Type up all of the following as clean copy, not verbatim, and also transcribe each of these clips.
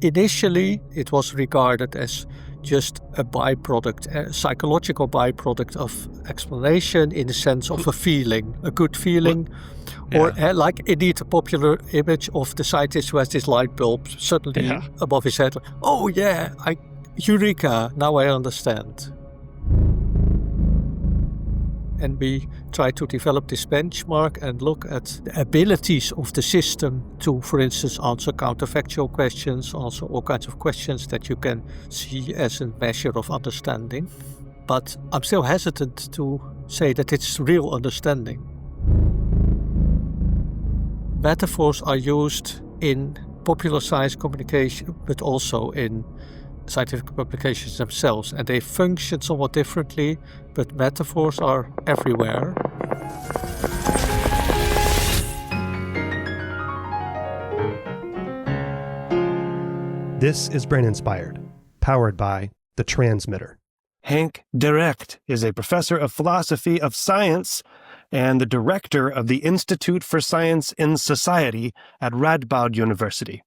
Initially, it was regarded as just a byproduct, a psychological byproduct of explanation in the sense of a feeling, a good feeling, or like indeed a popular image of the scientist who has this light bulb suddenly above his head. Like, oh yeah, eureka, now I understand. And we try to develop this benchmark and look at the abilities of the system to, for instance, answer counterfactual questions, also all kinds of questions that you can see as a measure of understanding. But I'm still hesitant to say that it's real understanding. Metaphors are used in popular science communication, but also in scientific publications themselves, and they function somewhat differently, but metaphors are everywhere. This is Brain Inspired, powered by The Transmitter. Henk de Regt is a professor of philosophy of science and the director of the Institute for Science in Society at Radboud University.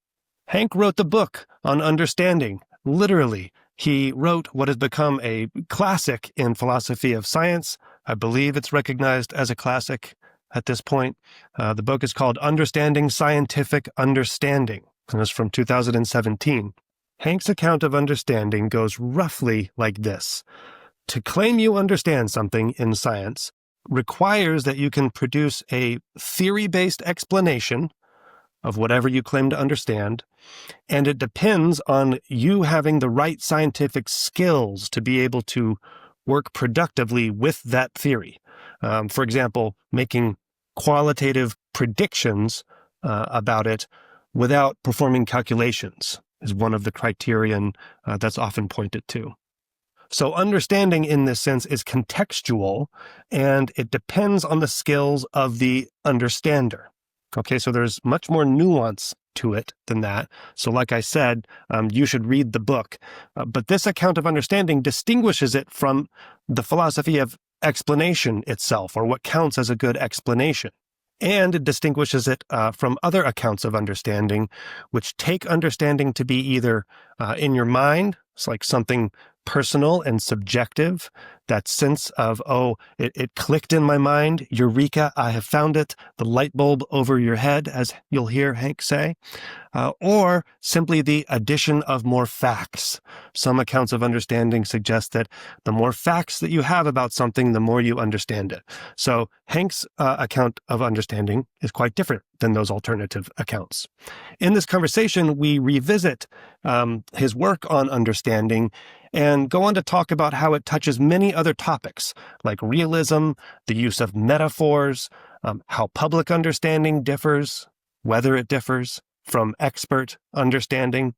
Henk wrote the book on understanding. Literally, he wrote what has become a classic in philosophy of science. I believe it's recognized as a classic at this point. The book is called Understanding Scientific Understanding, and it's from 2017. Henk's account of understanding goes roughly like this. To claim you understand something in science requires that you can produce a theory-based explanation of whatever you claim to understand, and it depends on you having the right scientific skills to be able to work productively with that theory. For example, making qualitative predictions about it without performing calculations is one of the criterion that's often pointed to. So understanding in this sense is contextual, and it depends on the skills of the understander. Okay, so there's much more nuance to it than that. So like I said, you should read the book. But this account of understanding distinguishes it from the philosophy of explanation itself, or what counts as a good explanation. And it distinguishes it from other accounts of understanding, which take understanding to be either in your mind, it's like something personal and subjective, that sense of, oh, it clicked in my mind, eureka, I have found it, the light bulb over your head, as you'll hear Henk say, or simply the addition of more facts. Some accounts of understanding suggest that the more facts that you have about something, the more you understand it. So Henk's account of understanding is quite different than those alternative accounts. In this conversation, we revisit his work on understanding and go on to talk about how it touches many other topics, like realism, the use of metaphors, how public understanding differs, whether it differs from expert understanding,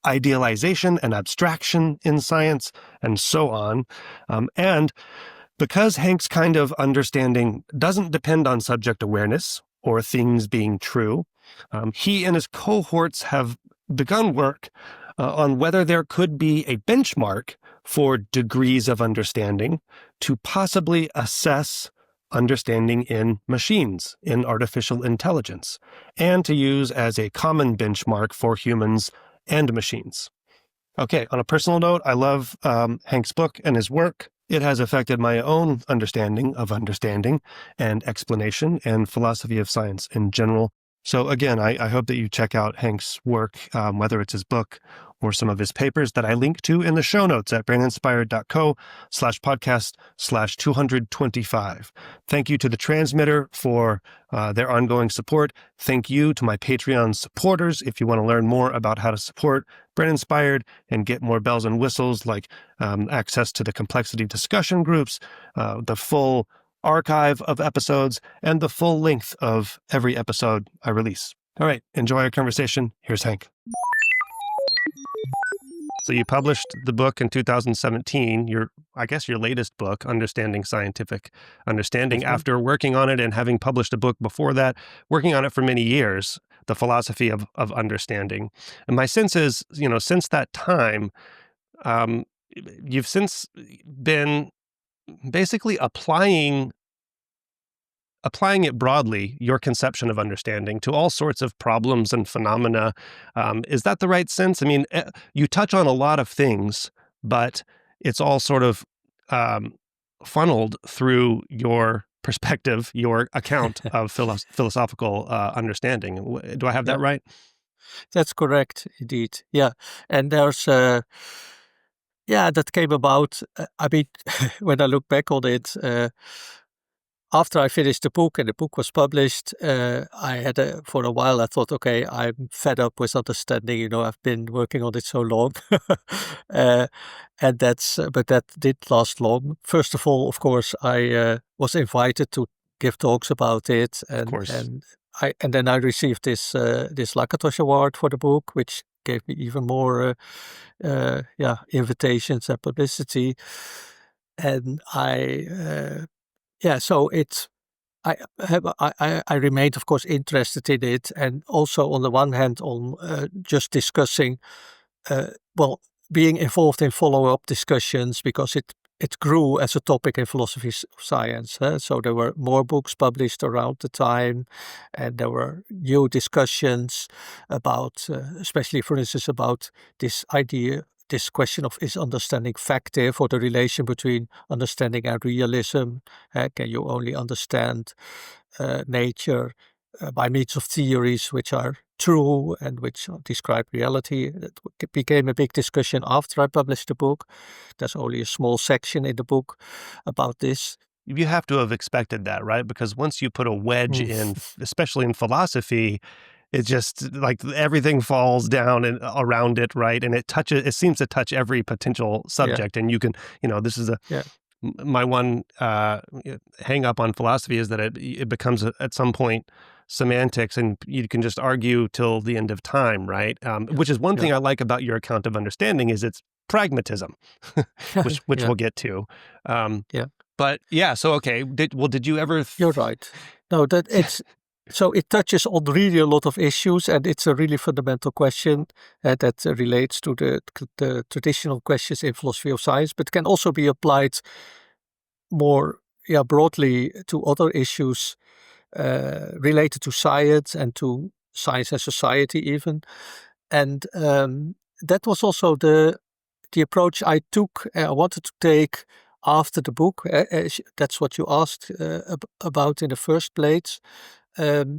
idealization and abstraction in science, and so on. And because Henk's kind of understanding doesn't depend on subject awareness or things being true, he and his cohorts have begun work on whether there could be a benchmark for degrees of understanding to possibly assess understanding in machines, in artificial intelligence, and to use as a common benchmark for humans and machines. Okay, on a personal note, I love Henk's book and his work. It has affected my own understanding of understanding and explanation and philosophy of science in general. So again, I hope that you check out Henk's work, whether it's his book or some of his papers that I link to in the show notes at braininspired.co/podcast/225. Thank you to The Transmitter for their ongoing support. Thank you to my Patreon supporters. If you want to learn more about how to support Brain Inspired and get more bells and whistles like access to the complexity discussion groups, the full archive of episodes, and the full length of every episode I release. All right, enjoy our conversation. Here's Henk. So you published the book in 2017, your latest book, Understanding Scientific Understanding, after working on it and having published a book before that, working on it for many years, The Philosophy of Understanding. And my sense is, since that time, you've since been basically applying applying it broadly, your conception of understanding to all sorts of problems and phenomena. Is that the right sense? I mean, you touch on a lot of things, but it's all sort of funneled through your perspective, your account of philosophical understanding. Do I have that right? That's correct, indeed. Yeah, and there's that came about. I mean, when I look back on it, after I finished the book and the book was published, I had for a while I thought, okay, I'm fed up with understanding. I've been working on it so long, and but that did last long. First of all, of course, I was invited to give talks about it, Of course. and then I received this Lakatos Award for the book, which gave me even more invitations and publicity, and so I remained, of course, interested in it, and also on the one hand on just discussing, being involved in follow-up discussions, because it grew as a topic in philosophy of science. So there were more books published around the time, and there were new discussions about, especially, for instance, about this idea, this question of, is understanding factive, or the relation between understanding and realism? Can you only understand nature by means of theories which are true and which describe reality? It became a big discussion after I published the book. There's only a small section in the book about this. You have to have expected that, right? Because once you put a wedge in, especially in philosophy, it's just like everything falls down and around it, right? And it seems to touch every potential subject. And you can, this is my one hang up on philosophy is that it becomes at some point semantics, and you can just argue till the end of time, right? Which is one thing I like about your account of understanding is its pragmatism, which we'll get to. But so okay. Did you ever? You're right. No, that it's so it touches on really a lot of issues, and it's a really fundamental question that relates to the traditional questions in philosophy of science, but can also be applied more broadly to other issues related to science and to science and society even. And that was also the approach I took. I wanted to take after the book. That's what you asked about in the first place. To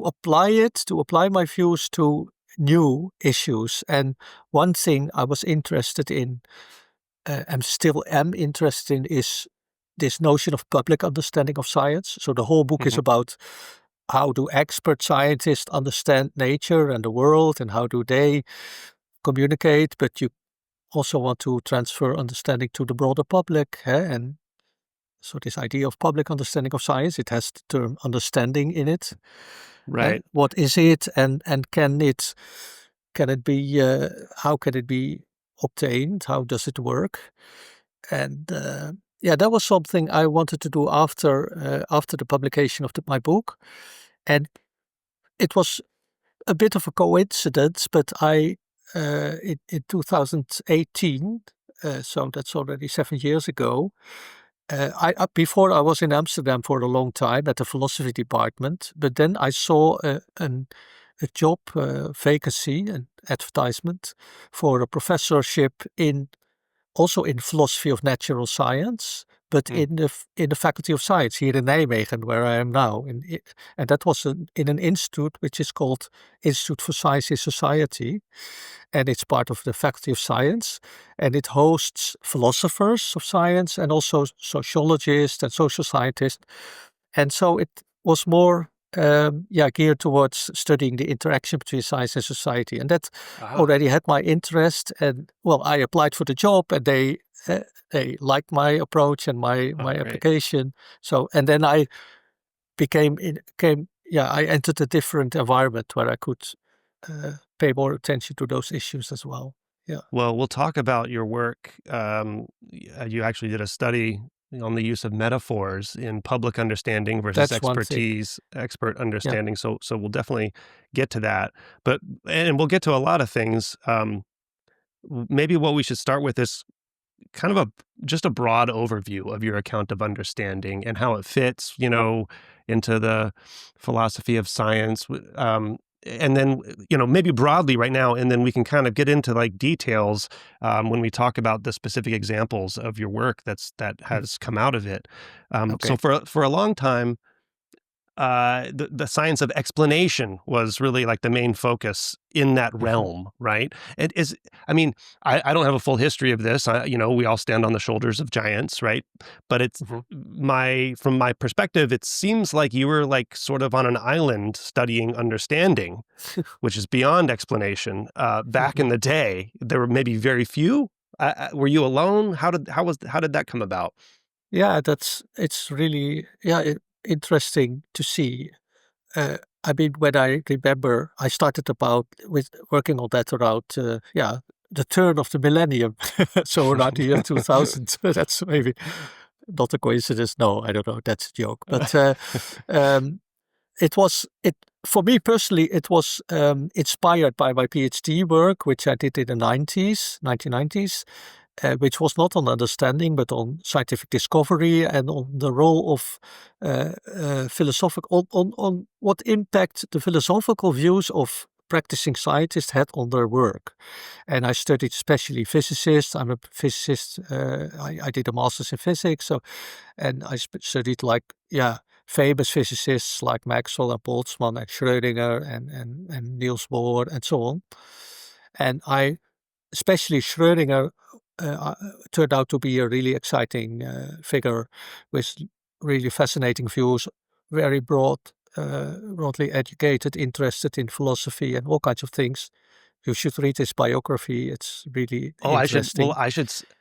apply my views to new issues. And one thing I was interested in, and still am interested in, is this notion of public understanding of science. So the whole book is about how do expert scientists understand nature and the world, and how do they communicate, but you also want to transfer understanding to the broader public. And so this idea of public understanding of science, it has the term understanding in it. Right. What is it, and can it be, how can it be obtained? How does it work? And that was something I wanted to do after the publication of my book. And it was a bit of a coincidence, but in 2018, so that's already 7 years ago, before I was in Amsterdam for a long time at the philosophy department, but then I saw a job vacancy, an advertisement for a professorship also in philosophy of natural science, but in the Faculty of Science here in Nijmegen, where I am now. And that was in an institute which is called Institute for Science in Society. And it's part of the Faculty of Science. And it hosts philosophers of science and also sociologists and social scientists. And so it was more geared towards studying the interaction between science and society. And that already had my interest. And I applied for the job, and they liked my approach and my application. So, and then I I entered a different environment where I could pay more attention to those issues as well. Yeah. Well, we'll talk about your work. You actually did a study on the use of metaphors in public understanding versus expert understanding. So we'll definitely get to that. And we'll get to a lot of things. Maybe what we should start with is kind of just a broad overview of your account of understanding and how it fits, into the philosophy of science. And then, maybe broadly right now, and then we can kind of get into like details when we talk about the specific examples of your work that has come out of it. So Okay. for a long time, the science of explanation was really like the main focus in that realm, right? I don't have a full history of this. We all stand on the shoulders of giants, right? But it's from my perspective, it seems like you were like sort of on an island studying understanding, which is beyond explanation. Back in the day, there were maybe very few. Were you alone? How did that come about? Yeah, it's really interesting to see. When I remember, I started about with working on that around the turn of the millennium, so around the year 2000. That's maybe not a coincidence. No, I don't know. That's a joke. But um, it was it for me personally. It was inspired by my PhD work, which I did in the 1990s, which was not on understanding, but on scientific discovery and on the role of philosophical, on what impact the philosophical views of practicing scientists had on their work. And I studied especially physicists. I'm a physicist. I did a master's in physics. And I studied famous physicists like Maxwell and Boltzmann and Schrödinger and Niels Bohr and so on. And I especially Schrödinger turned out to be a really exciting figure with really fascinating views, very broadly educated, interested in philosophy and all kinds of things. You should read his biography. It's really Oh, interesting.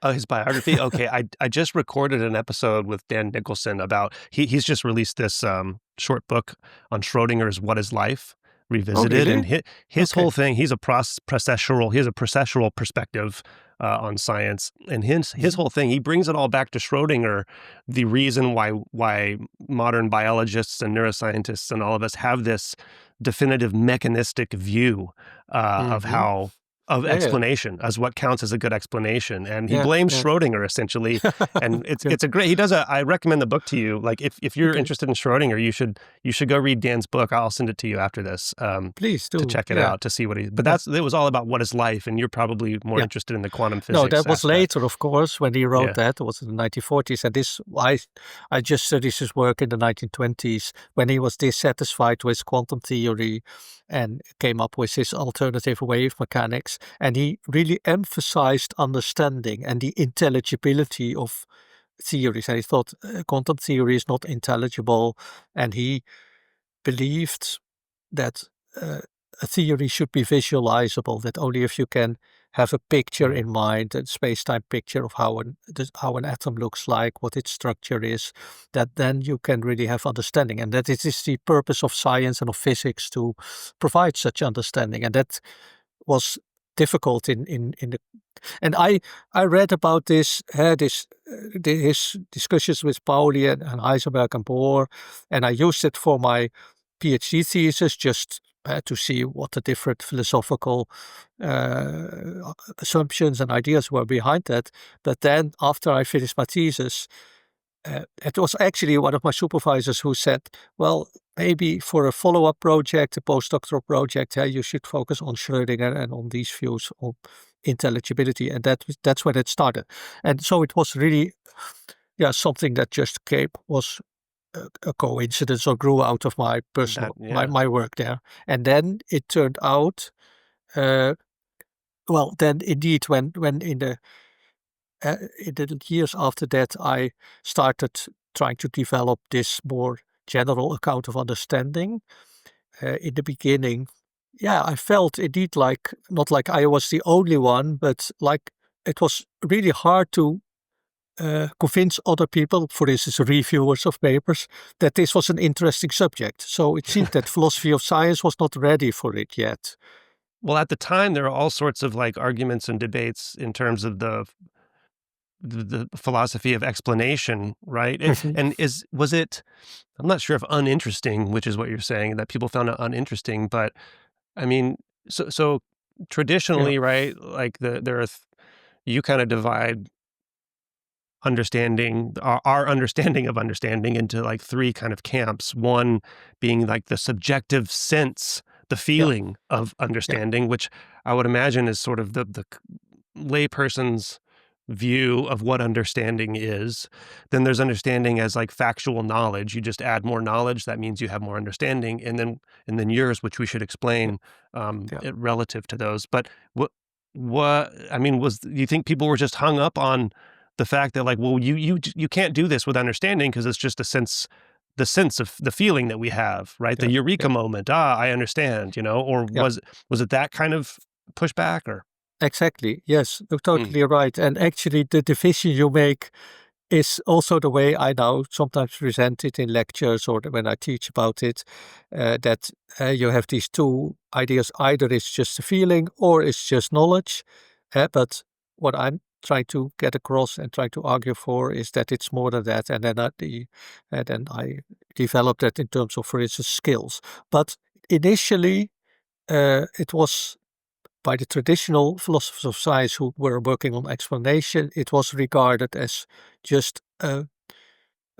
his biography. Okay. I just recorded an episode with Dan Nicholson about, he's just released this short book on Schrodinger's What is Life Oh, Revisited. really? And his Okay. whole thing, he has a processual perspective on science. And his whole thing, he brings it all back to Schrodinger, the reason why modern biologists and neuroscientists and all of us have this definitive mechanistic view of Mm-hmm. how of Yeah, explanation as what counts as a good explanation. And he yeah, blames yeah. Schrodinger essentially. And Yeah. it's a great, I recommend the book to you. Like if you're Okay. interested in Schrodinger, you should go read Dan's book. I'll send it to you after this, Please to do. check it Yeah. out, to see what but Yeah. it was all about what is life. And you're probably more Yeah. interested in the quantum No, physics that was aspect. later, of course, when he wrote Yeah. that. It was in the 1940s. And I just studied his work in the 1920s when he was dissatisfied with quantum theory and came up with his alternative wave mechanics. And he really emphasized understanding and the intelligibility of theories. And he thought quantum theory is not intelligible. And he believed that a theory should be visualizable, that only if you can have a picture Mm. in mind, a space-time picture of how an atom looks like, what its structure is, that then you can really have understanding. And that it is the purpose of science and of physics to provide such understanding. And that was difficult in the and I read about his discussions with Pauli and Heisenberg and Bohr, and I used it for my PhD thesis just to see what the different philosophical assumptions and ideas were behind that. But then after I finished my thesis, it was actually one of my supervisors who said, well, maybe for a follow-up project, a postdoctoral project, you should focus on Schrödinger and on these views on intelligibility. And that's when it started. And so it was really, something that just was a coincidence or grew out of my personal, my work there. And then it turned out, then indeed, when in the years after that, I started trying to develop this more general account of understanding. In the beginning, I felt indeed like, not like I was the only one, but like it was really hard to convince other people, for instance, reviewers of papers, that this was an interesting subject. So it seemed that philosophy of science was not ready for it yet. Well, at the time, there are all sorts of like arguments and debates in terms of the philosophy of explanation, right? And was it, I'm not sure if uninteresting, which is what you're saying, that people found it uninteresting, but I mean, so Yeah. traditionally, right? Like you kind of divide understanding, our understanding of understanding into like three kind of camps. One being like the subjective sense, the feeling of understanding, which I would imagine is sort of the layperson's view of what understanding is. Then there's understanding as like factual knowledge. You just add more knowledge, that means you have more understanding. And then yours, which we should explain it relative to those. But what I mean was, do you think people were just hung up on the fact that like, well, you can't do this with understanding because it's just the sense of the feeling that we have, right? The eureka moment. I understand, or was it that kind of pushback or? Exactly. Yes, you're totally right. And actually, the division you make is also the way I now sometimes present it in lectures or when I teach about it, that you have these two ideas. Either it's just a feeling or it's just knowledge. But what I'm trying to get across and trying to argue for is that it's more than that. And then I developed that in terms of, for instance, skills. But initially, it was by the traditional philosophers of science who were working on explanation, it was regarded as just a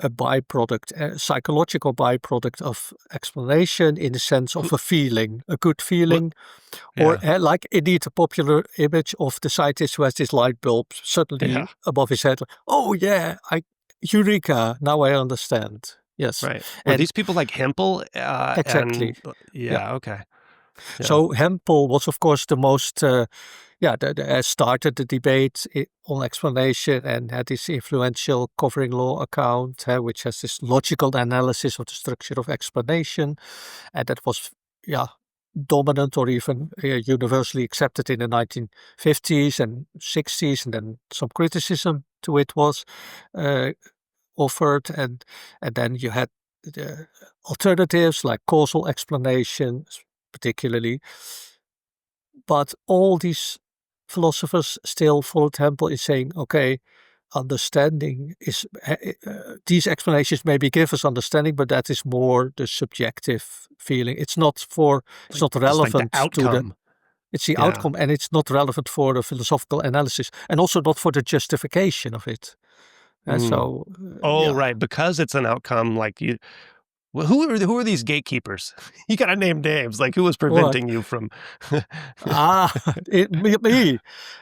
byproduct, a psychological byproduct of explanation in the sense of a feeling, a good feeling, or like indeed a popular image of the scientist who has this light bulb suddenly above his head. Like, oh yeah, eureka! Now I understand. Yes, right. Were these people like Hempel? Exactly. Okay. Yeah. So Hempel was, of course, the most, started the debate on explanation and had this influential covering law account, which has this logical analysis of the structure of explanation. And that was, dominant or even universally accepted in the 1950s and 60s. And then some criticism to it was offered. And then you had the alternatives like causal explanation, particularly. But all these philosophers still followed Hempel in saying, okay, understanding is, these explanations maybe give us understanding, but that is more the subjective feeling. It's not relevant like to the, it's the outcome, and it's not relevant for the philosophical analysis, and also not for the justification of it. Right, because it's an outcome, like you. Well, who are these gatekeepers? You got to name names. Like, who was preventing you from? Me.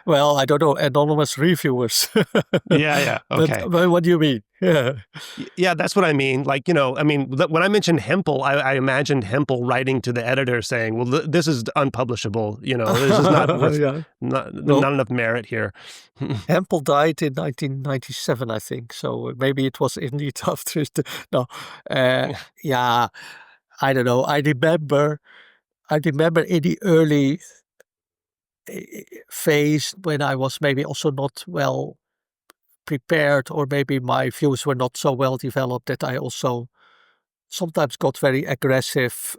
Well, I don't know. Anonymous reviewers. Okay. But what do you mean? Yeah, that's what I mean. Like, when I mentioned Hempel, I imagined Hempel writing to the editor saying, "Well, this is unpublishable. This is not worth, not enough merit here." Hempel died in 1997, I think. So maybe it was indeed after. I don't know. I remember in the early phase when I was maybe also not well prepared, or maybe my views were not so well developed, that I also sometimes got very aggressive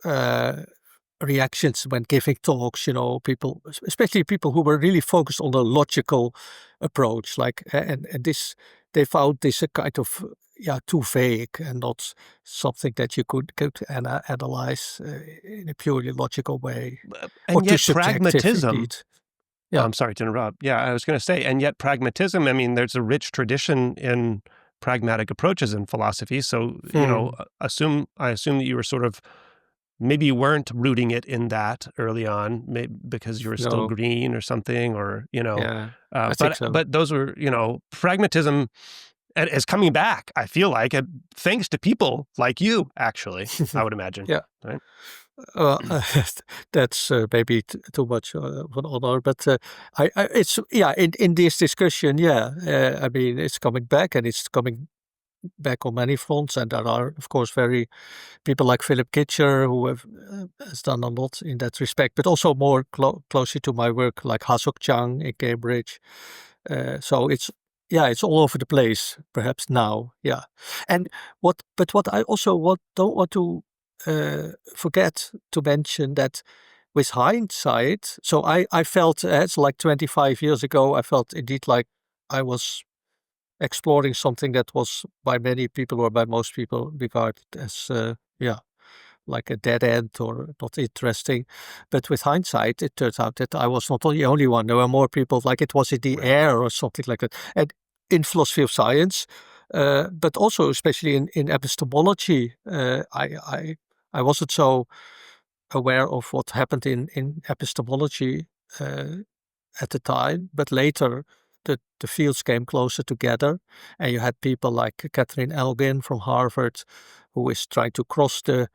reactions when giving talks. People, especially people who were really focused on the logical approach, like and this, they found this a kind of too vague and not something that you could analyze in a purely logical way, and or yet too subjective pragmatism. indeed. I'm sorry to interrupt. Yeah, I was going to say, and yet pragmatism, I mean, there's a rich tradition in pragmatic approaches in philosophy. So, I assume that you were sort of, maybe you weren't rooting it in that early on, maybe because you were still green or something, or, I think so. But those were, pragmatism is coming back, I feel like, thanks to people like you, actually, I would imagine. Right? That's maybe too much of an honor, but it's in this discussion, I mean, it's coming back, and it's coming back on many fronts, and there are, of course, people like Philip Kitcher who has done a lot in that respect, but also more closely to my work, like Ha-Seok Chang in Cambridge. So it's all over the place, perhaps now, And what I also don't want to forget to mention that with hindsight, so I felt, it's like 25 years ago, I felt indeed like I was exploring something that was by many people, or by most people, regarded as like a dead end or not interesting. But with hindsight, it turns out that I was not the only one. There were more people, like it was in the air or something like that. And in philosophy of science, but also especially in epistemology. I wasn't so aware of what happened in epistemology at the time, but later the fields came closer together, and you had people like Catherine Elgin from Harvard, who is trying to cross the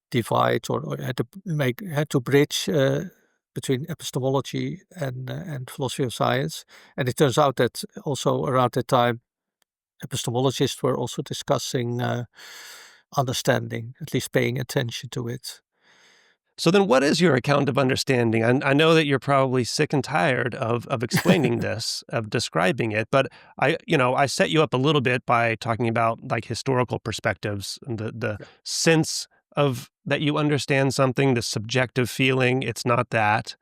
divide or had to bridge between epistemology and philosophy of science. And it turns out that also around that time, epistemologists were also discussing understanding, at least paying attention to it. So then what is your account of understanding? I know that you're probably sick and tired of explaining this, of describing it, but I set you up a little bit by talking about like historical perspectives and the sense of that you understand something, the subjective feeling. It's not that.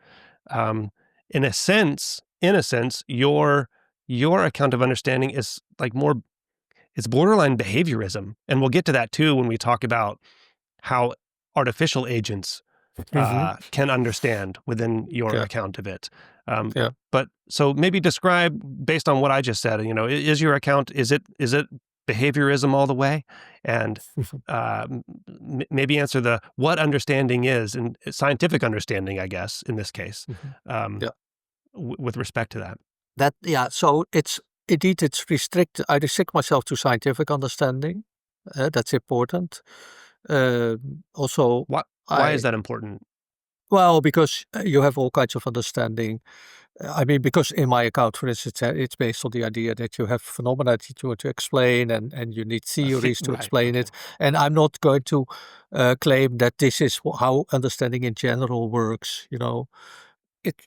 In a sense, your account of understanding is like more, it's borderline behaviorism. And we'll get to that too when we talk about how artificial agents can understand within your account of it. But so maybe describe, based on what I just said, is your account, is it behaviorism all the way? And maybe answer what understanding is, and scientific understanding, I guess, in this case, with respect to that. So it's restricted. I restrict myself to scientific understanding. That's important. Also, why is that important? Well, because you have all kinds of understanding. I mean, because in my account, for instance, it's based on the idea that you have phenomena that you want to explain, and you need theories to explain it. And I'm not going to claim that this is how understanding in general works.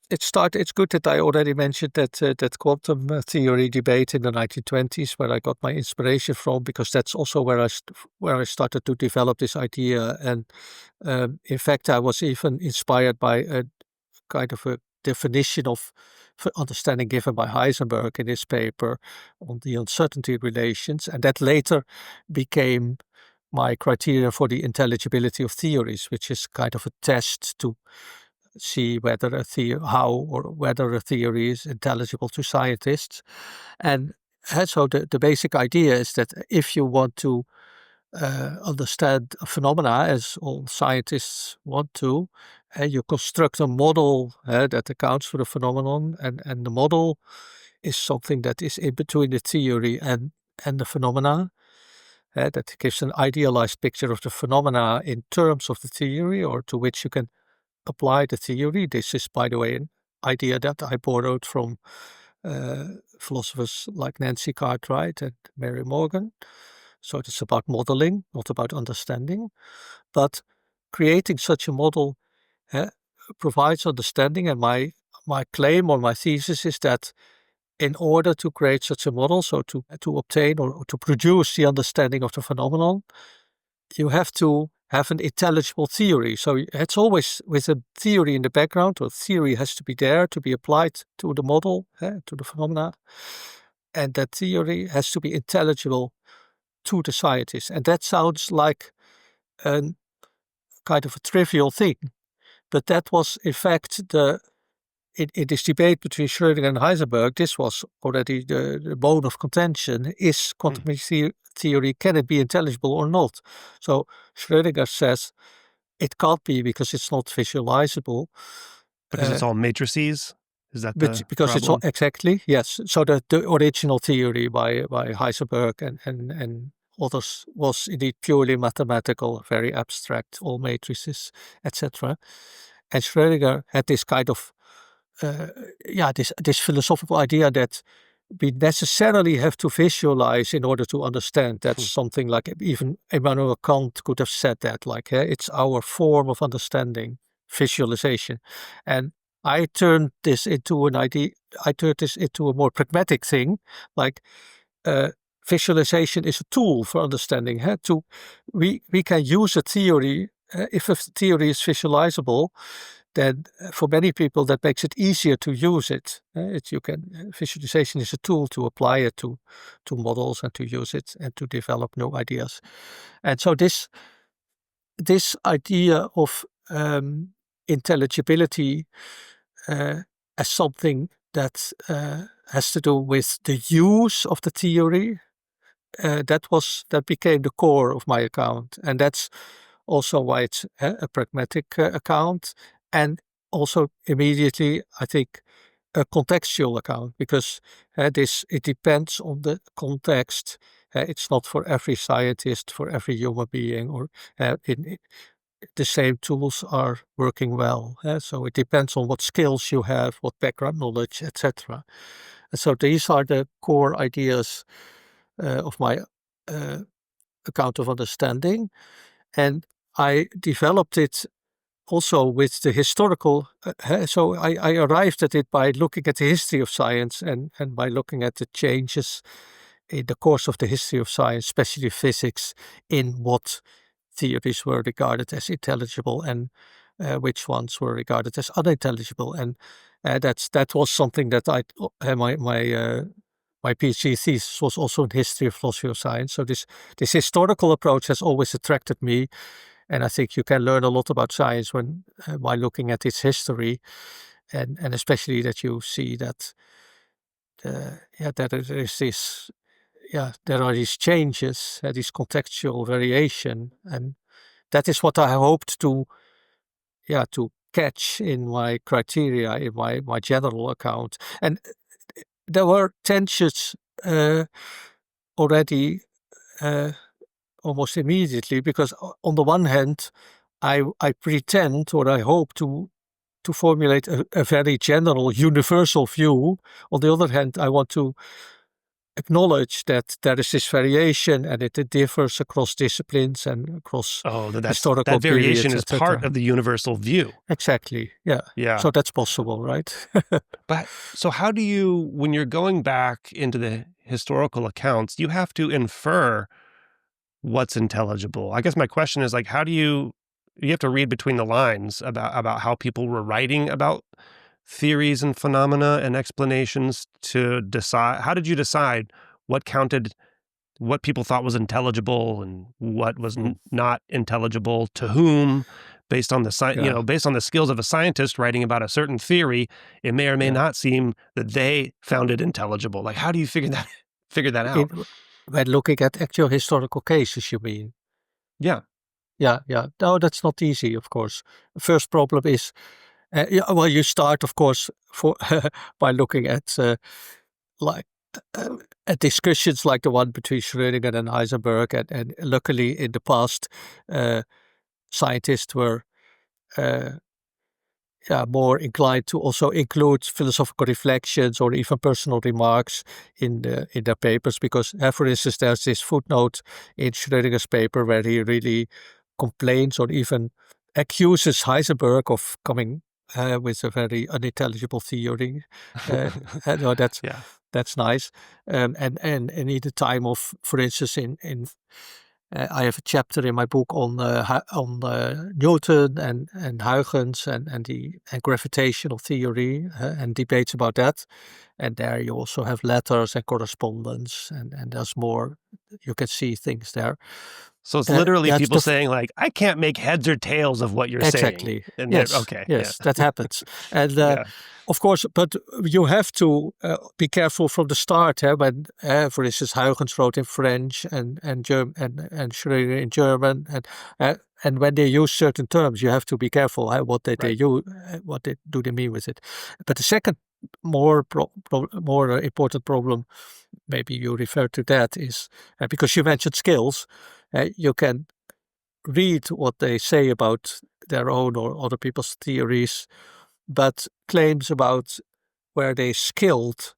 It's good that I already mentioned that quantum theory debate in the 1920s, where I got my inspiration from, because that's also where I started to develop this idea. And in fact, I was even inspired by a kind of a definition of understanding given by Heisenberg in his paper on the uncertainty relations, and that later became my criterion for the intelligibility of theories, which is kind of a test to see whether whether a theory is intelligible to scientists. And so the basic idea is that if you want to understand a phenomena, as all scientists want to, you construct a model that accounts for the phenomenon, and the model is something that is in between the theory and the phenomena. That gives an idealized picture of the phenomena in terms of the theory, or to which you can apply the theory. This is, by the way, an idea that I borrowed from philosophers like Nancy Cartwright and Mary Morgan. So it's about modeling, not about understanding. But creating such a model provides understanding. And my claim or my thesis is that in order to create such a model, so to obtain or to produce the understanding of the phenomenon, you have to have an intelligible theory. So it's always with a theory in the background, or theory has to be there to be applied to the model, to the phenomena. And that theory has to be intelligible to the scientist. And that sounds like a kind of a trivial thing. But that was, in fact, in this debate between Schrödinger and Heisenberg, this was already the bone of contention. Is quantum theory, can it be intelligible or not? So Schrödinger says it can't be because it's not visualizable. Because it's all matrices? Is that because problem? It's all, exactly, yes. So the original theory by Heisenberg and others was indeed purely mathematical, very abstract, all matrices, etc. And Schrödinger had this kind of this philosophical idea that we necessarily have to visualize in order to understand. That's something like even Immanuel Kant could have said that, like, it's our form of understanding, visualization. And I turned this into an idea. I turned this into a more pragmatic thing, like visualization is a tool for understanding. We can use a theory. If a theory is visualizable, then for many people that makes it easier to use it. Visualization is a tool to apply it to models and to use it and to develop new ideas. And so this idea of intelligibility as something that has to do with the use of the theory. That became the core of my account, and that's also why it's a pragmatic account, and also immediately I think a contextual account, because it depends on the context. It's not for every scientist, for every human being, or the same tools are working well. So it depends on what skills you have, what background knowledge, etc. And so these are the core ideas of my account of understanding. And I developed it also with the historical. So I arrived at it by looking at the history of science and by looking at the changes in the course of the history of science, especially physics, in what theories were regarded as intelligible and which ones were regarded as unintelligible. And that was something that my PhD thesis was also in history of philosophy of science. So this historical approach has always attracted me, and I think you can learn a lot about science when by looking at its history, and especially that you see that there are these changes, this contextual variation, and that is what I hoped to catch in my criteria, in my general account. And there were tensions already almost immediately, because on the one hand, I pretend, or I hope to formulate a very general, universal view. On the other hand, I want to acknowledge that there is this variation, and it differs across disciplines and across historical that variation periods, is part of the universal view. Exactly. Yeah. So that's possible, right? But so how do you, when you're going back into the historical accounts, you have to infer what's intelligible? I guess my question is, like, how do you have to read between the lines about how people were writing about theories and phenomena and explanations to decide. How did you decide what counted, what people thought was intelligible and what was not intelligible to whom, based on the based on the skills of a scientist writing about a certain theory? It may or may not seem that they found it intelligible. Like, how do you figure that out? When looking at actual historical cases, you mean? Yeah. No, that's not easy, of course. The first problem is, you start, of course, by looking at at discussions like the one between Schrödinger and Heisenberg, and luckily in the past, scientists were more inclined to also include philosophical reflections or even personal remarks in their papers, because, for instance, there's this footnote in Schrödinger's paper where he really complains or even accuses Heisenberg of coming with a very unintelligible theory. That's nice. And in the time of, for instance, I have a chapter in my book on Newton and Huygens and gravitational theory and debates about that. And there you also have letters and correspondence, and there's more. You can see things there. So it's literally people saying, like, I can't make heads or tails of what you're saying. Exactly. Yes, that happens. And of course, but you have to be careful from the start. When, for instance, Huygens wrote in French and Schrödinger in German, and when they use certain terms, you have to be careful what they use, what do they mean with it. But the second more important problem, maybe you refer to that, is because you mentioned skills. You can read what they say about their own or other people's theories, but claims about where they skilled.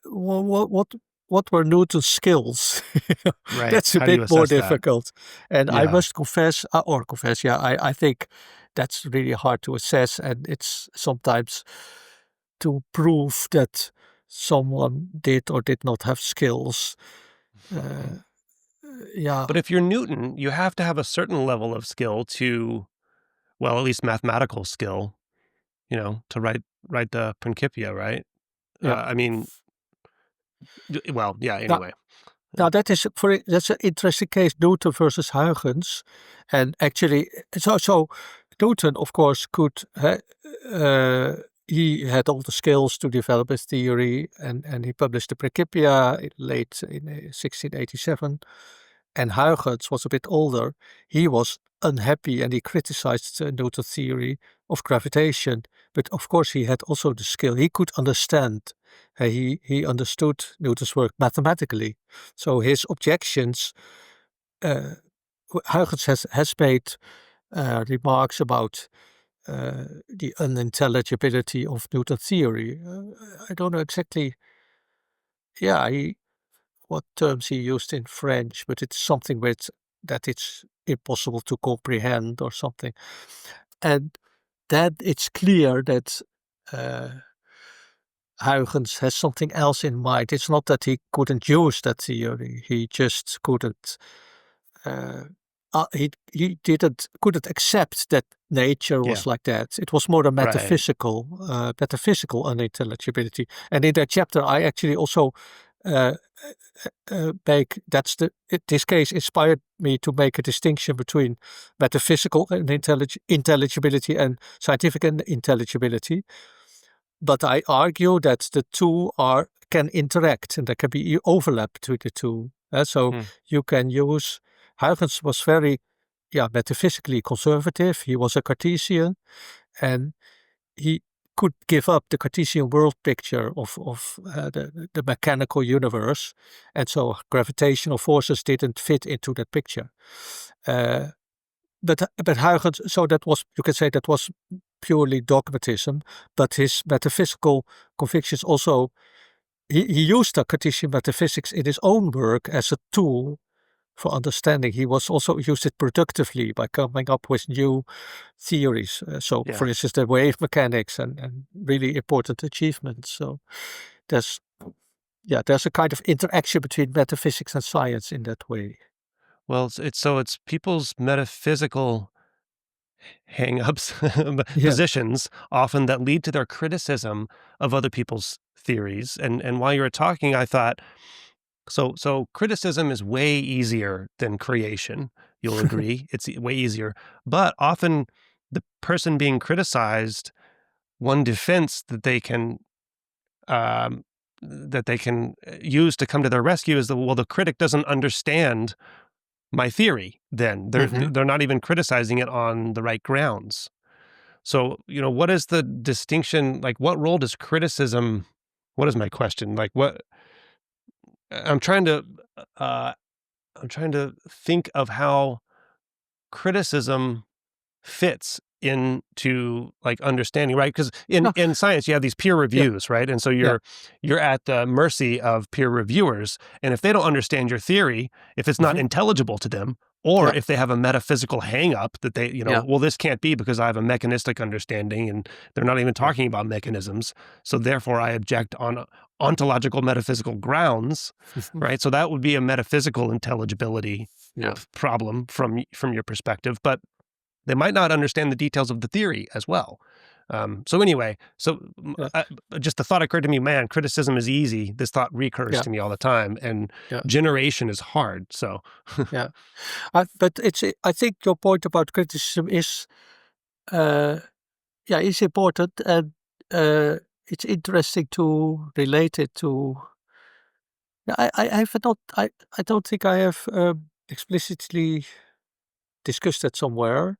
What were Newton's skills? Right. That's a bit more difficult. And I must confess, I think that's really hard to assess, and it's sometimes to prove that someone did or did not have skills. But if you're Newton, you have to have a certain level of skill to, well, at least mathematical skill, to write the Principia, right? I mean, well, yeah, anyway. Now that's an interesting case, Newton versus Huygens. And actually, so Newton, of course, could he had all the skills to develop his theory, and he published the Principia late in 1687. And Huygens was a bit older. He was unhappy and he criticized Newton's theory of gravitation. But of course, he had also the skill. He could understand. He understood Newton's work mathematically. So his objections, Huygens has made remarks about the unintelligibility of Newton's theory. I don't know exactly, what terms he used in French, but it's something with that it's impossible to comprehend or something. And then it's clear that Huygens has something else in mind. It's not that he couldn't use that theory; he just couldn't. He couldn't accept that nature was like that. It was more a metaphysical unintelligibility. And in that chapter, I actually also this case inspired me to make a distinction between metaphysical intelligibility and scientific intelligibility. But I argue that the two can interact and there can be overlap between the two. So you can use. Huygens was very, metaphysically conservative. He was a Cartesian, and he could give up the Cartesian world picture of the mechanical universe, and so gravitational forces didn't fit into that picture. But Huygens, so that was, you can say, that was purely dogmatism. But his metaphysical convictions also, he used the Cartesian metaphysics in his own work as a tool for understanding. He was also used it productively by coming up with new theories. For instance, the wave mechanics and really important achievements. So there's a kind of interaction between metaphysics and science in that way. Well, it's people's metaphysical hang-ups, positions often that lead to their criticism of other people's theories. And while you were talking, I thought, so criticism is way easier than creation. You'll agree. It's way easier. But often the person being criticized, one defense that they can use to come to their rescue is the critic doesn't understand my theory. Then they're not even criticizing it on the right grounds. So, what is the distinction? Like, what role does criticism? What is my question? Like, what I'm trying to think of how criticism fits into like understanding, right? Because in science you have these peer reviews, right? And so you're at the mercy of peer reviewers, and if they don't understand your theory, if it's not intelligible to them, or if they have a metaphysical hang up that they, well, this can't be because I have a mechanistic understanding, and they're not even talking about mechanisms, so therefore I object on ontological metaphysical grounds, right? So that would be a metaphysical intelligibility problem from your perspective, but they might not understand the details of the theory as well. Just the thought occurred to me, man, criticism is easy. This thought recurs to me all the time, and generation is hard. So, but I think your point about criticism is important, and it's interesting to relate it to. I don't think I have explicitly discussed that somewhere.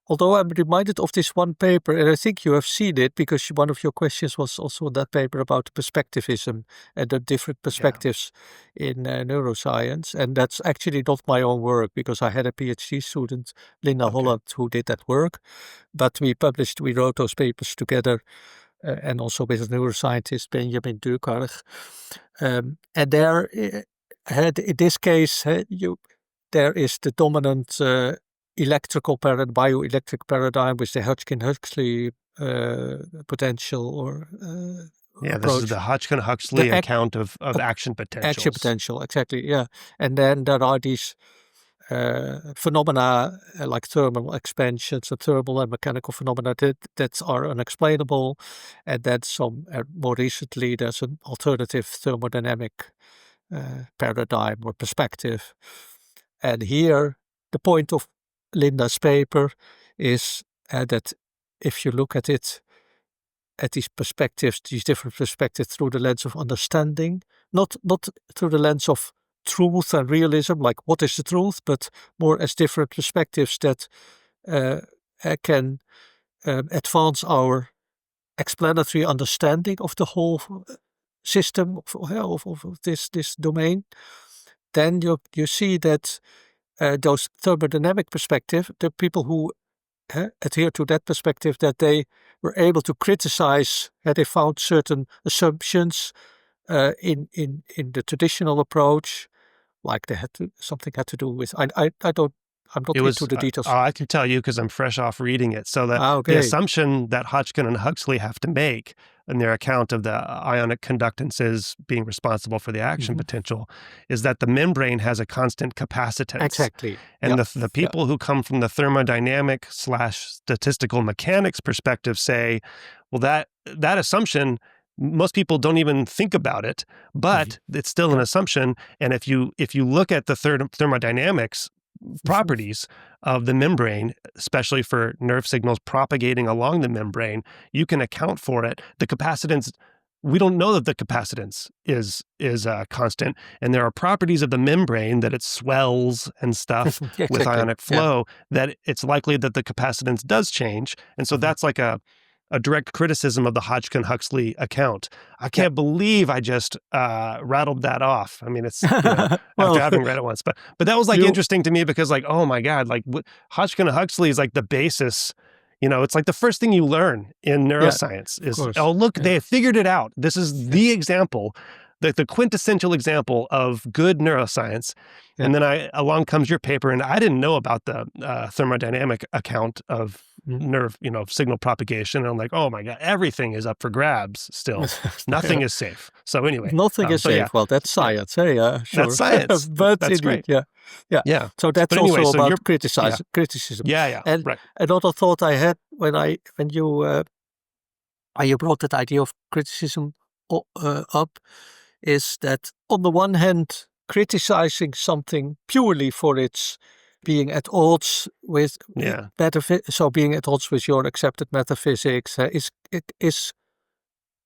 Although I'm reminded of this one paper, and I think you have seen it because one of your questions was also on that paper about perspectivism and the different perspectives in neuroscience. And that's actually not my own work because I had a PhD student, Linda Holland, who did that work. But we wrote those papers together and also with a neuroscientist, Benjamin Dukarch. And there, in this case, there is the dominant bioelectric paradigm with the Hodgkin Huxley potential or approach. This is the Hodgkin Huxley account of action potentials. Action potential, exactly, yeah. And then there are these phenomena like thermal expansions, and thermal and mechanical phenomena that are unexplainable. And then more recently, there's an alternative thermodynamic paradigm or perspective. And here, the point of Linda's paper is that if you look at it at these perspectives, these different perspectives, through the lens of understanding, not through the lens of truth and realism, like what is the truth, but more as different perspectives that can advance our explanatory understanding of the whole system of this domain. Then you see that those thermodynamic perspective, the people who adhere to that perspective, that they were able to criticize, they found certain assumptions in the traditional approach, like they something had to do with I'm not into the details. I can tell you because I'm fresh off reading it. So the assumption that Hodgkin and Huxley have to make in their account of the ionic conductances being responsible for the action potential is that the membrane has a constant capacitance. Exactly. And the people who come from the thermodynamic / statistical mechanics perspective say, well, that assumption, most people don't even think about it, but it's still an assumption. And if you look at the thermodynamics properties of the membrane, especially for nerve signals propagating along the membrane, you can account for it. The capacitance, we don't know that the capacitance is constant, and there are properties of the membrane that it swells and stuff with ionic flow, that it's likely that the capacitance does change. And so that's like a direct criticism of the Hodgkin-Huxley account. I can't believe I just rattled that off. I mean, it's after having read it once, but that was like interesting to me because, like, oh my God, like Hodgkin and Huxley is like the basis. It's like the first thing you learn in neuroscience is, oh look, they figured it out. This is the example, the quintessential example of good neuroscience. And then along comes your paper, and I didn't know about the thermodynamic account of nerve, signal propagation. And I'm like, oh my God, everything is up for grabs still. Nothing is safe. So anyway. Nothing is safe. Yeah. Well, that's science. Hey, sure. That's science. But that's indeed, great. Yeah. So that's also about criticism. Yeah. And right. Another thought I had when you brought that idea of criticism up is that on the one hand, criticizing something purely for its being at odds with metaphysics, so being at odds with your accepted metaphysics, is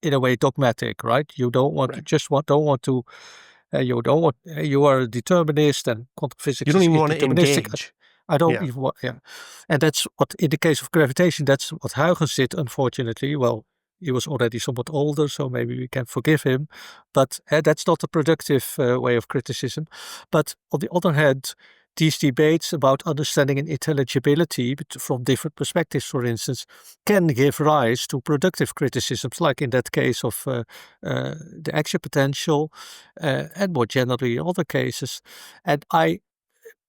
in a way dogmatic, right? You don't want to you are a determinist, and quantum physics you don't is even want to deterministic. engage. I don't even want, and that's what, in the case of gravitation, that's what Huygens did, unfortunately. Well, he was already somewhat older, so maybe we can forgive him, but that's not a productive way of criticism. But on the other hand, these debates about understanding and intelligibility from different perspectives, for instance, can give rise to productive criticisms, like in that case of the action potential, and more generally in other cases. And I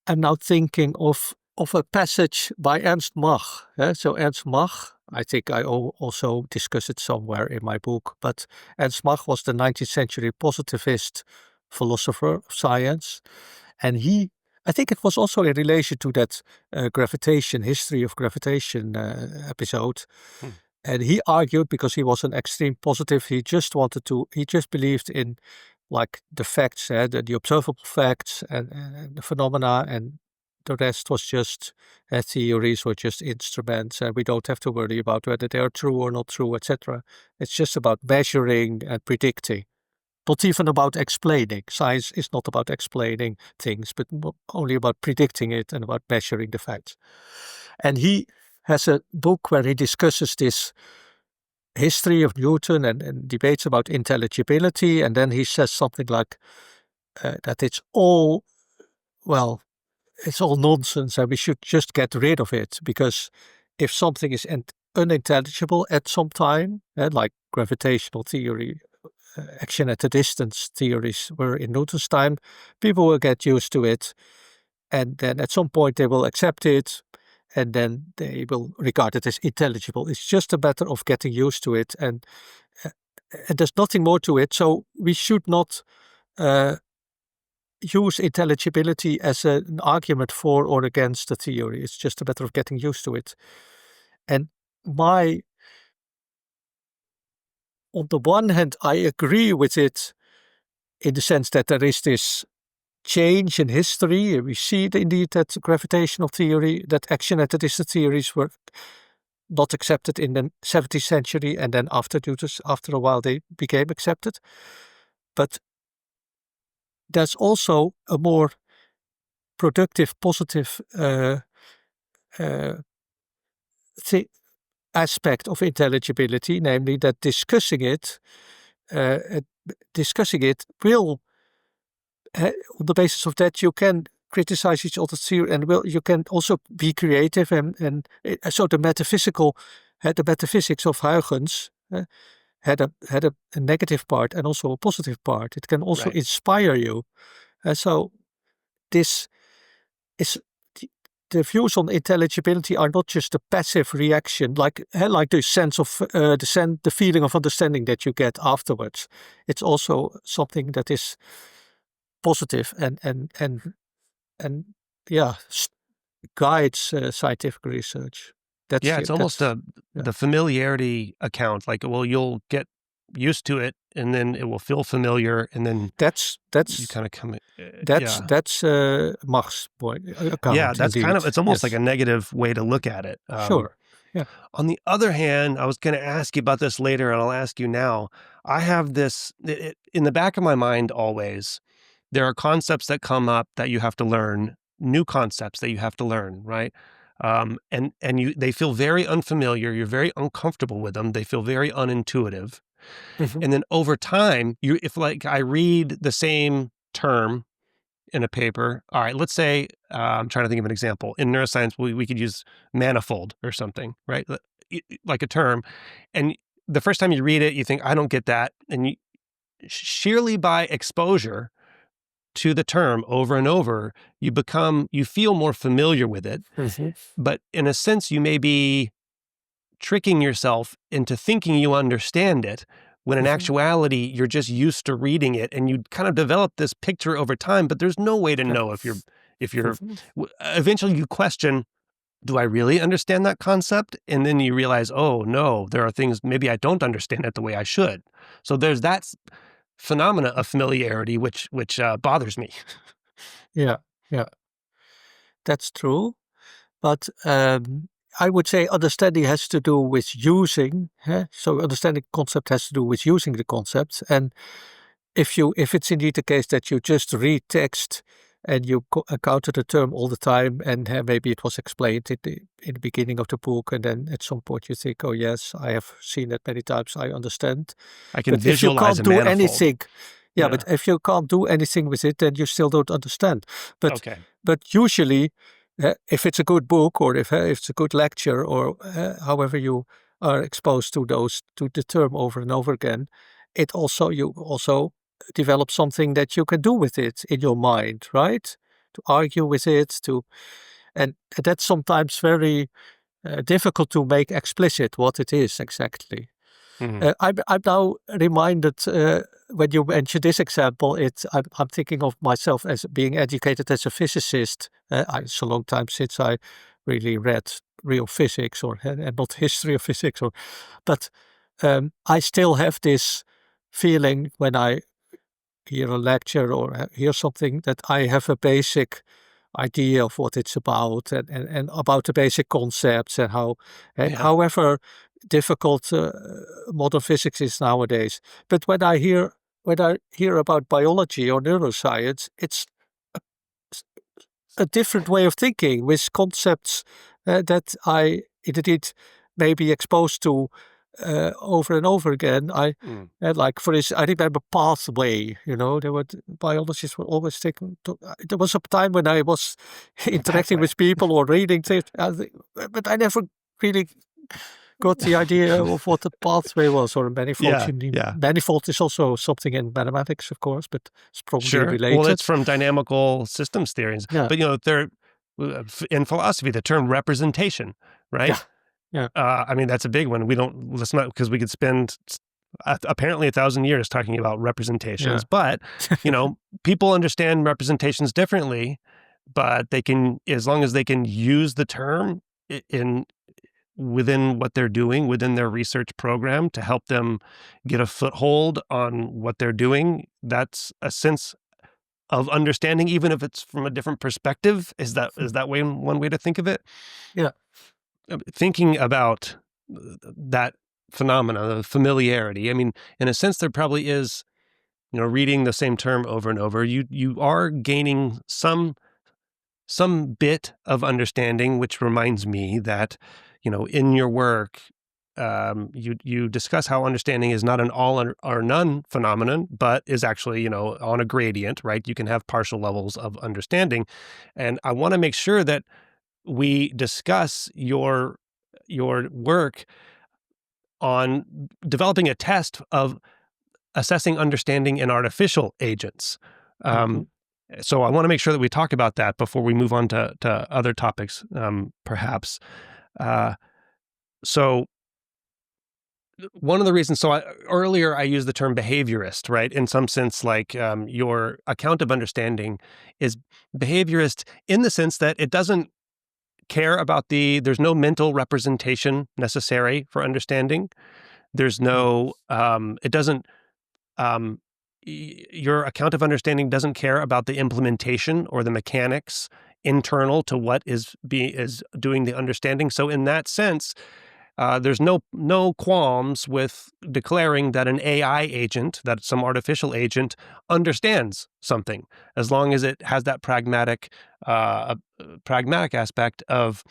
am now thinking of a passage by Ernst Mach. So Ernst Mach, I think I also discuss it somewhere in my book, but Ernst Mach was the 19th century positivist philosopher of science, and I think it was also in relation to that history of gravitation episode. And he argued, because he was an extreme positive, he just believed in like the facts, the observable facts and the phenomena, and the rest was just theories or just instruments, and we don't have to worry about whether they are true or not true, etc. It's just about measuring and predicting. Not even about explaining. Science is not about explaining things, but only about predicting it and about measuring the facts. And he has a book where he discusses this history of Newton and debates about intelligibility. And then he says something like that it's all nonsense and we should just get rid of it, because if something is unintelligible at some time, like gravitational theory, action at a distance theories were in Newton's time, people will get used to it, and then at some point they will accept it, and then they will regard it as intelligible. It's just a matter of getting used to it, and there's nothing more to it. So we should not use intelligibility as an argument for or against the theory. It's just a matter of getting used to it. And on the one hand, I agree with it in the sense that there is this change in history. We see indeed that gravitational theory, that action at a distance theories were not accepted in the 17th century, and then after a while they became accepted. But there's also a more productive, positive aspect of intelligibility, namely that discussing it will, on the basis of that, you can criticize each other's theory, and you can also be creative, and so the metaphysics of Huygens had a negative part and also a positive part. It can also inspire you, and so this is the views on intelligibility are not just a passive reaction, like the sense of the feeling of understanding that you get afterwards. It's also something that is positive and guides scientific research. It's almost the familiarity account. Like, well, you'll get used to it, and then it will feel familiar, and then that's you kind of come. That's Mach's point. That's indeed. Kind of, it's almost like a negative way to look at it. Sure. Yeah. On the other hand, I was going to ask you about this later, and I'll ask you now. I have this in the back of my mind always. There are concepts that come up that you have to learn, new concepts that you have to learn, right? And they feel very unfamiliar. You're very uncomfortable with them. They feel very unintuitive. Mm-hmm. And then over time, if I read the same term in a paper, all right, let's say, I'm trying to think of an example. In neuroscience, we could use manifold or something, right? Like a term. And the first time you read it, you think, I don't get that. And sheerly by exposure to the term over and over, you feel more familiar with it. Mm-hmm. But in a sense, you may be tricking yourself into thinking you understand it, when in actuality, you're just used to reading it, and you kind of develop this picture over time, but there's no way to know if you're eventually you question, do I really understand that concept? And then you realize, oh no, there are things, maybe I don't understand it the way I should. So there's that phenomena of familiarity, which bothers me. Yeah. That's true. But I would say understanding has to do with using. So understanding concept has to do with using the concept. And if it's indeed the case that you just read text and you encounter the term all the time, and maybe it was explained in the beginning of the book, and then at some point you think, oh yes, I have seen it many times, I understand. I can visualize a manifold. But if you can't do anything, but if you can't do anything with it, then you still don't understand. But usually, if it's a good book, or if it's a good lecture, or however you are exposed to the term over and over again, you also develop something that you can do with it in your mind, right? To argue with it, and that's sometimes very difficult to make explicit what it is exactly. Mm-hmm. I'm now reminded when you mentioned this example, I'm thinking of myself as being educated as a physicist. It's a long time since I really read real physics and not history of physics. But I still have this feeling when I hear a lecture or hear something that I have a basic idea of what it's about and about the basic concepts and how, however difficult modern physics is nowadays. But when I hear about biology or neuroscience, it's a different way of thinking with concepts that I indeed may be exposed to over and over again. Like for instance, I remember pathway. Biologists were always thinking. There was a time when I was interacting with people or reading things, but I never really got the idea of what the pathway was, or a manifold. Manifold is also something in mathematics, of course, but it's probably related. Well, it's from dynamical systems theories. Yeah. But they're in philosophy, the term representation, right? Yeah. That's a big one. Let's not, because we could spend apparently 1,000 years talking about representations. But, people understand representations differently, but they can, as long as they can use the term within what they're doing, within their research program, to help them get a foothold on what they're doing, that's a sense of understanding, even if it's from a different perspective. Is that one way to think of it? Yeah. thinking about that phenomena of familiarity, I mean, in a sense, there probably is, reading the same term over and over, you are gaining some bit of understanding, which reminds me that, in your work, you discuss how understanding is not an all or none phenomenon, but is actually, on a gradient, right? You can have partial levels of understanding. And I want to make sure that we discuss your work on developing a test of assessing understanding in artificial agents. So I want to make sure that we talk about that before we move on to other topics, perhaps. So one of the reasons, earlier I used the term behaviorist, right? In some sense, like your account of understanding is behaviorist in the sense that it doesn't care about there's no mental representation necessary for understanding. There's no, it doesn't, your account of understanding doesn't care about the implementation or the mechanics internal to what is doing the understanding. So in that sense, there's no qualms with declaring that an AI agent, that some artificial agent, understands something, as long as it has that pragmatic aspect of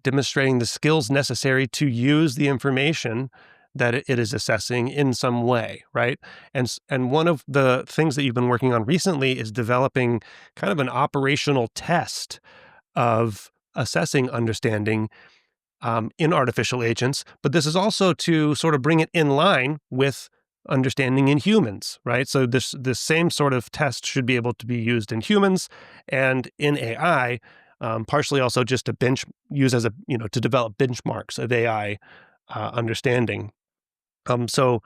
demonstrating the skills necessary to use the information that it is assessing in some way, right? And one of the things that you've been working on recently is developing kind of an operational test of assessing understanding in artificial agents, but this is also to sort of bring it in line with understanding in humans, right? So this same sort of test should be able to be used in humans and in AI, partially also just to to develop benchmarks of AI understanding. So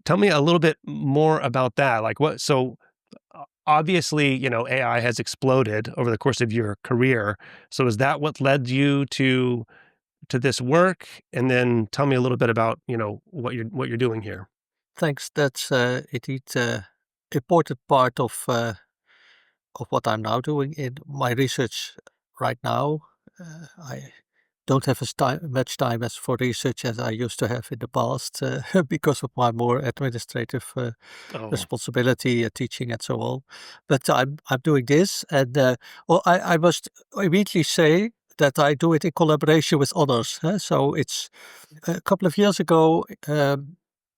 tell me a little bit more about that. Like obviously, AI has exploded over the course of your career. So is that what led you to this work? And then tell me a little bit about, what you're doing here. Thanks. That's indeed important part of what I'm now doing in my research right now. I don't have much time as for research as I used to have in the past because of my more administrative responsibility, teaching and so on. But I'm doing this, and I must immediately say that I do it in collaboration with others. So it's a couple of years ago.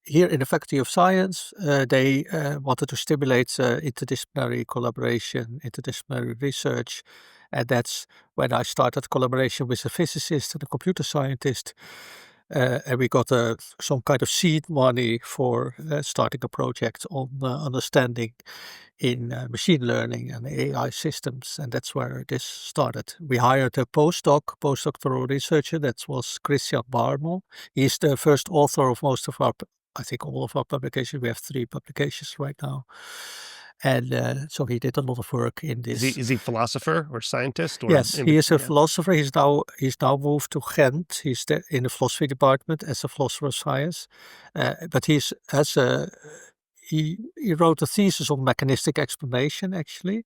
Here in the Faculty of Science, they wanted to stimulate interdisciplinary collaboration, interdisciplinary research, and that's when I started collaboration with a physicist and a computer scientist, and we got some kind of seed money for starting a project on understanding in machine learning and AI systems, and that's where this started. We hired a postdoctoral researcher, that was Christian Barmel. He's the first author of most of I think all of our publications. We have 3 publications right now. And so he did a lot of work in this. Is he philosopher or scientist? Or yes, he is a philosopher. He's now moved to Ghent. He's in the philosophy department as a philosopher of science. But he wrote a thesis on mechanistic explanation, actually.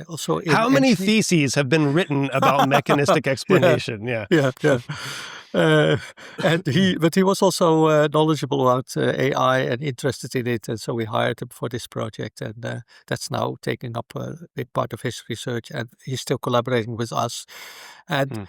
Also, how many theses have been written about mechanistic explanation? Yeah. But he was also knowledgeable about AI and interested in it, and so we hired him for this project, and that's now taking up a big part of his research, and he's still collaborating with us. And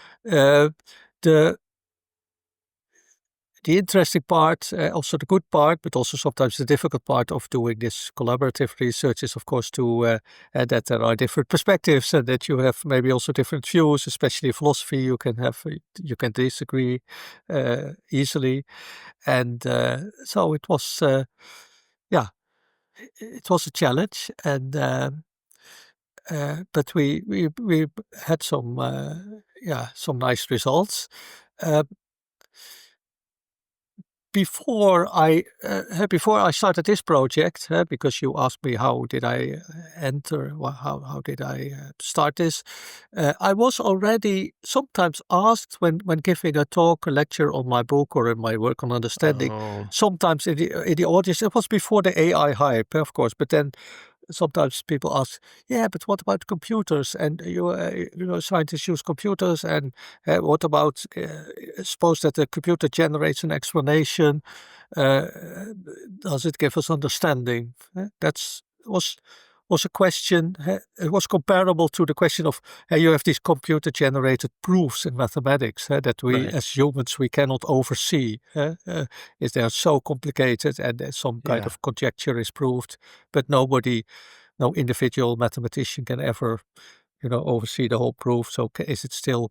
the interesting part, also the good part, but also sometimes the difficult part of doing this collaborative research is, of course, that there are different perspectives and that you have maybe also different views, especially in philosophy. You can disagree easily, and so it was, it was a challenge, and but we had some nice results. Before I started this project, because you asked me how did I enter, how did I start this, I was already sometimes asked when giving a talk, a lecture on my book or in my work on understanding. Sometimes in the audience, it was before the AI hype, of course, but then sometimes people ask, yeah, but what about computers? And scientists use computers, and what about suppose that the computer generates an explanation? Does it give us understanding? That's was a question. It was comparable to the question of you have these computer-generated proofs in mathematics that we, as humans, we cannot oversee. Is they are so complicated, and some kind of conjecture is proved, but no individual mathematician can ever, oversee the whole proof. So is it still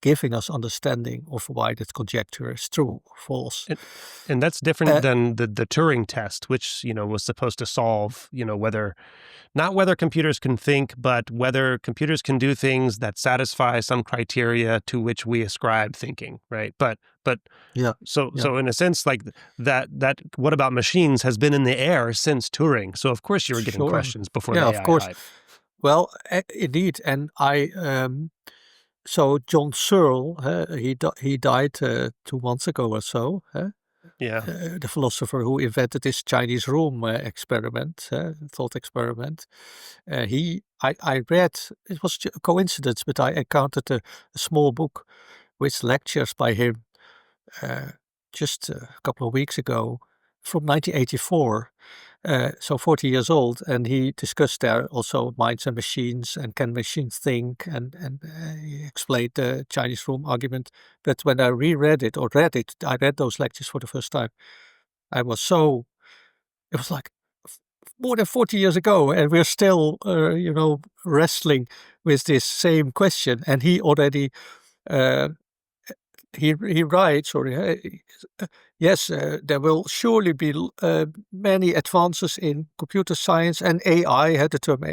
giving us understanding of why that conjecture is true or false? And that's different than the Turing test, which, was supposed to solve, not whether computers can think, but whether computers can do things that satisfy some criteria to which we ascribe thinking, right? But so in a sense, like that what about machines has been in the air since Turing. So of course you were getting questions before the AI of course. hype. Well, indeed, and so John Searle, he died 2 months ago or so. The philosopher who invented this Chinese room experiment, thought experiment. I read, it was a coincidence, but I encountered a small book with lectures by him just a couple of weeks ago from 1984. So 40 years old, and he discussed there also minds and machines, and can machines think, and he explained the Chinese room argument. But when I reread it, I read those lectures for the first time. It was like more than 40 years ago, and we're still, wrestling with this same question. And he already, he writes, or yes, there will surely be many advances in computer science and AI. The term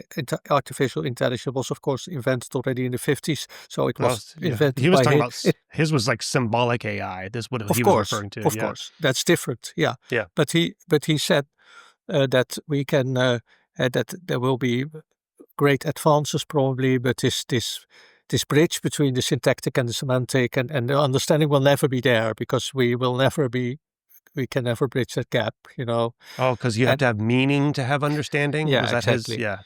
artificial intelligence was, of course, invented already in the 50s. So it was invented. He was talking about his was like symbolic AI. This is what he was referring to. Of course, that's different. Yeah. But he said that we can that there will be great advances probably, but this bridge between the syntactic and the semantic and the understanding will never be there, because we can never bridge that gap, Oh, because you have to have meaning to have understanding? Yeah, was that exactly. Yeah,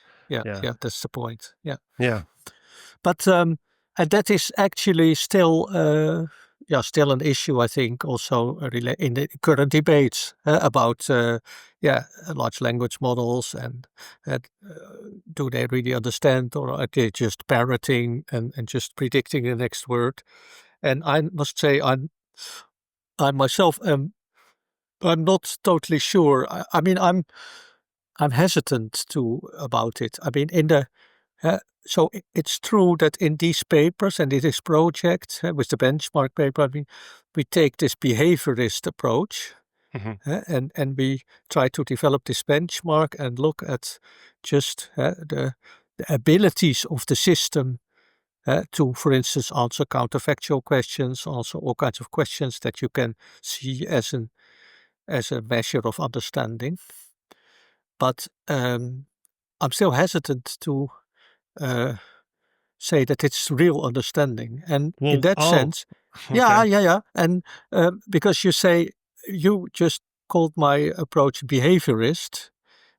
that's the point. Yeah. Yeah. But and that is actually still still an issue, I think, also in the current debates about large language models, and do they really understand, or are they just parroting and just predicting the next word? And I must say, I myself I'm not totally sure. I mean, I'm hesitant about it. I mean, so it's true that in these papers and in this project with the benchmark paper, I mean, we take this behaviorist approach, and we try to develop this benchmark and look at just the abilities of the system to, for instance, answer counterfactual questions, also all kinds of questions that you can see as a measure of understanding. But I'm still hesitant to say that it's real understanding. And in that sense, yeah. And because you just called my approach behaviorist.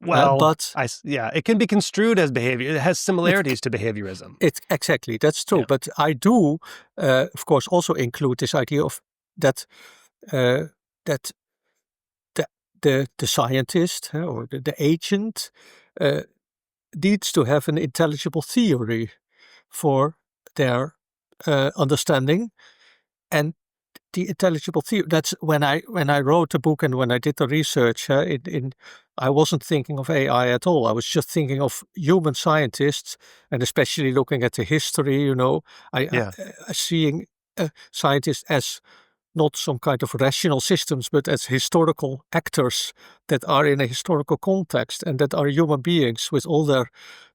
Well, but it can be construed as behavior. It has similarities to behaviorism. Exactly, that's true. Yeah. But I do, of course, also include this idea of that the scientist or the agent needs to have an intelligible theory for their understanding. And the intelligible theory, that's when I wrote the book and when I did the research, I wasn't thinking of AI at all. I was just thinking of human scientists, and especially looking at the history, seeing scientists as not some kind of rational systems, but as historical actors that are in a historical context and that are human beings with all their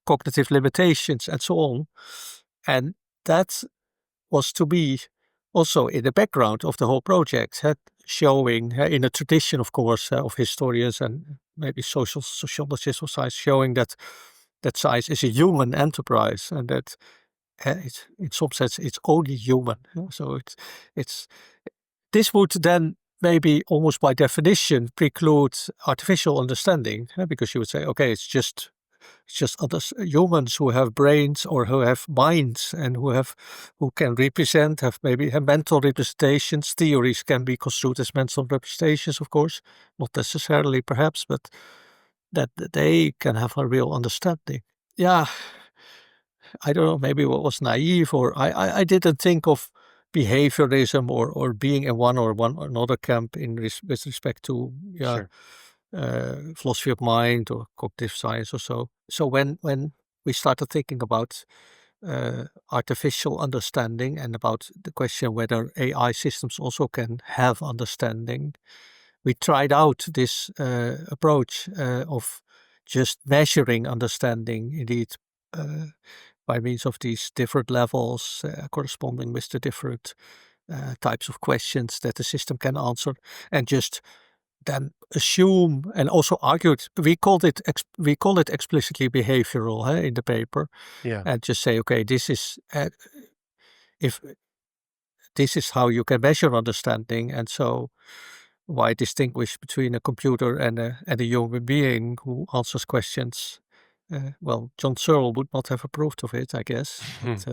cognitive limitations and so on. And that was to be also in the background of the whole project, showing in a tradition, of course, of historians and maybe sociologists of science, showing that science is a human enterprise, and that in some sense it's only human. So this would then maybe almost by definition preclude artificial understanding, because you would say, okay, it's just It's just humans who have brains or who have minds and who can represent, have mental representations. Theories can be construed as mental representations, of course, not necessarily perhaps, but that they can have a real understanding. Yeah, I don't know, maybe what was naive, or I didn't think of behaviorism or being in one or another camp with respect to Sure. philosophy of mind or cognitive science or so. So when we started thinking about artificial understanding and about the question whether AI systems also can have understanding, we tried out this approach of just measuring understanding, indeed, by means of these different levels corresponding with the different types of questions that the system can answer, and just then assume and also argued. We call it explicitly behavioral in the paper, Yeah. and just say, okay, this is if this is how you can measure understanding, and so why distinguish between a computer and a human being who answers questions? Well, John Searle would not have approved of it, I guess, but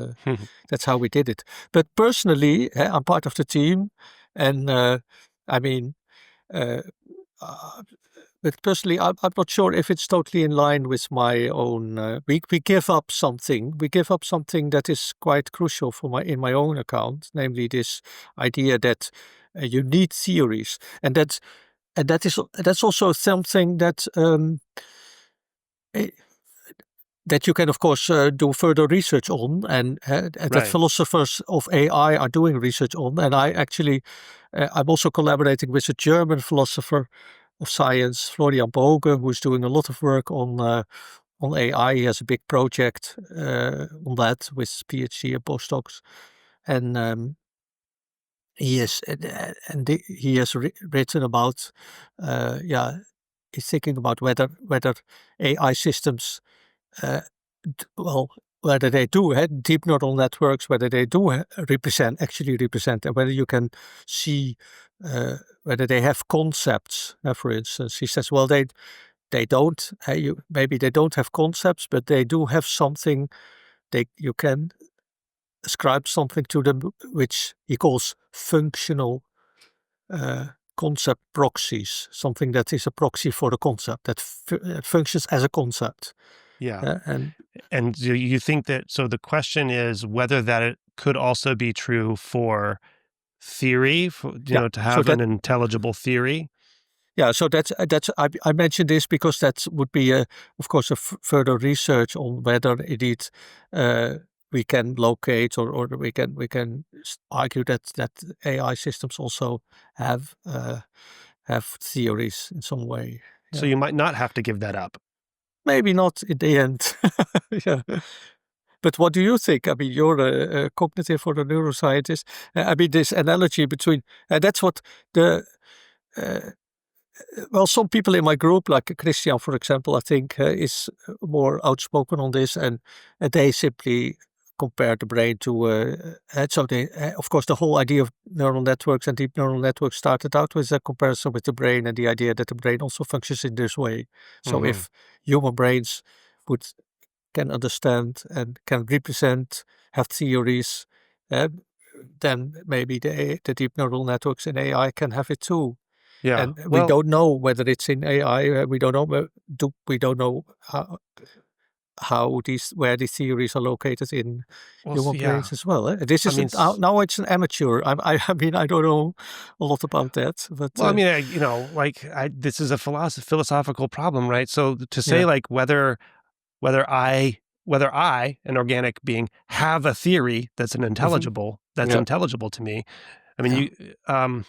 that's how we did it. But personally, I'm part of the team, and I mean, uh, uh, but personally, I'm not sure if it's totally in line with my own. We give up something. We give up something that is quite crucial for in my own account, namely this idea that you need theories, and that's also something that eh, that you can, of course, do further research on, and that Right. philosophers of AI are doing research on. And I actually, I'm also collaborating with a German philosopher of science, Florian Boge, who's doing a lot of work on AI. He has a big project on that with PhD and postdocs, and he is he has written about, he's thinking about whether AI systems, uh, well, whether they do deep neural networks, whether they do actually represent, and whether you can see whether they have concepts. For instance, he says, well, they don't. Maybe they don't have concepts, but they do have something. You can ascribe something to them, which he calls functional concept proxies. Something that is a proxy for the concept that functions as a concept. Yeah. And do you think that, so the question is whether that it could also be true for theory, to so have an intelligible theory? Yeah, so that's I mentioned this because that would be, of course, further research on whether indeed we can locate or we can argue that AI systems also have theories in some way. So Yeah. you might not have to give that up. Maybe not in the end. Yeah. But what do you think? I mean, you're a cognitive or a neuroscientist. I mean, this analogy between that's what the well, some people in my group, like Christian, for example, I think is more outspoken on this, and they simply compare the brain to. So they, of course, the whole idea of neural networks and deep neural networks started out with a comparison with the brain and the idea that the brain also functions in this way. So Mm-hmm. if human brains can understand and can represent, have theories, uh, then maybe the deep neural networks in AI can have it too. Yeah. And we Well, don't know whether it's in AI. We don't know. We don't know where these theories are located in human yeah. brains as well. This I is mean, now it's an amateur. I mean, I don't know a lot about that. But well, I mean, this is a philosophical problem, right? So to say yeah, like whether I, an organic being, have a theory that's hmm yeah, intelligible to me. I mean, yeah,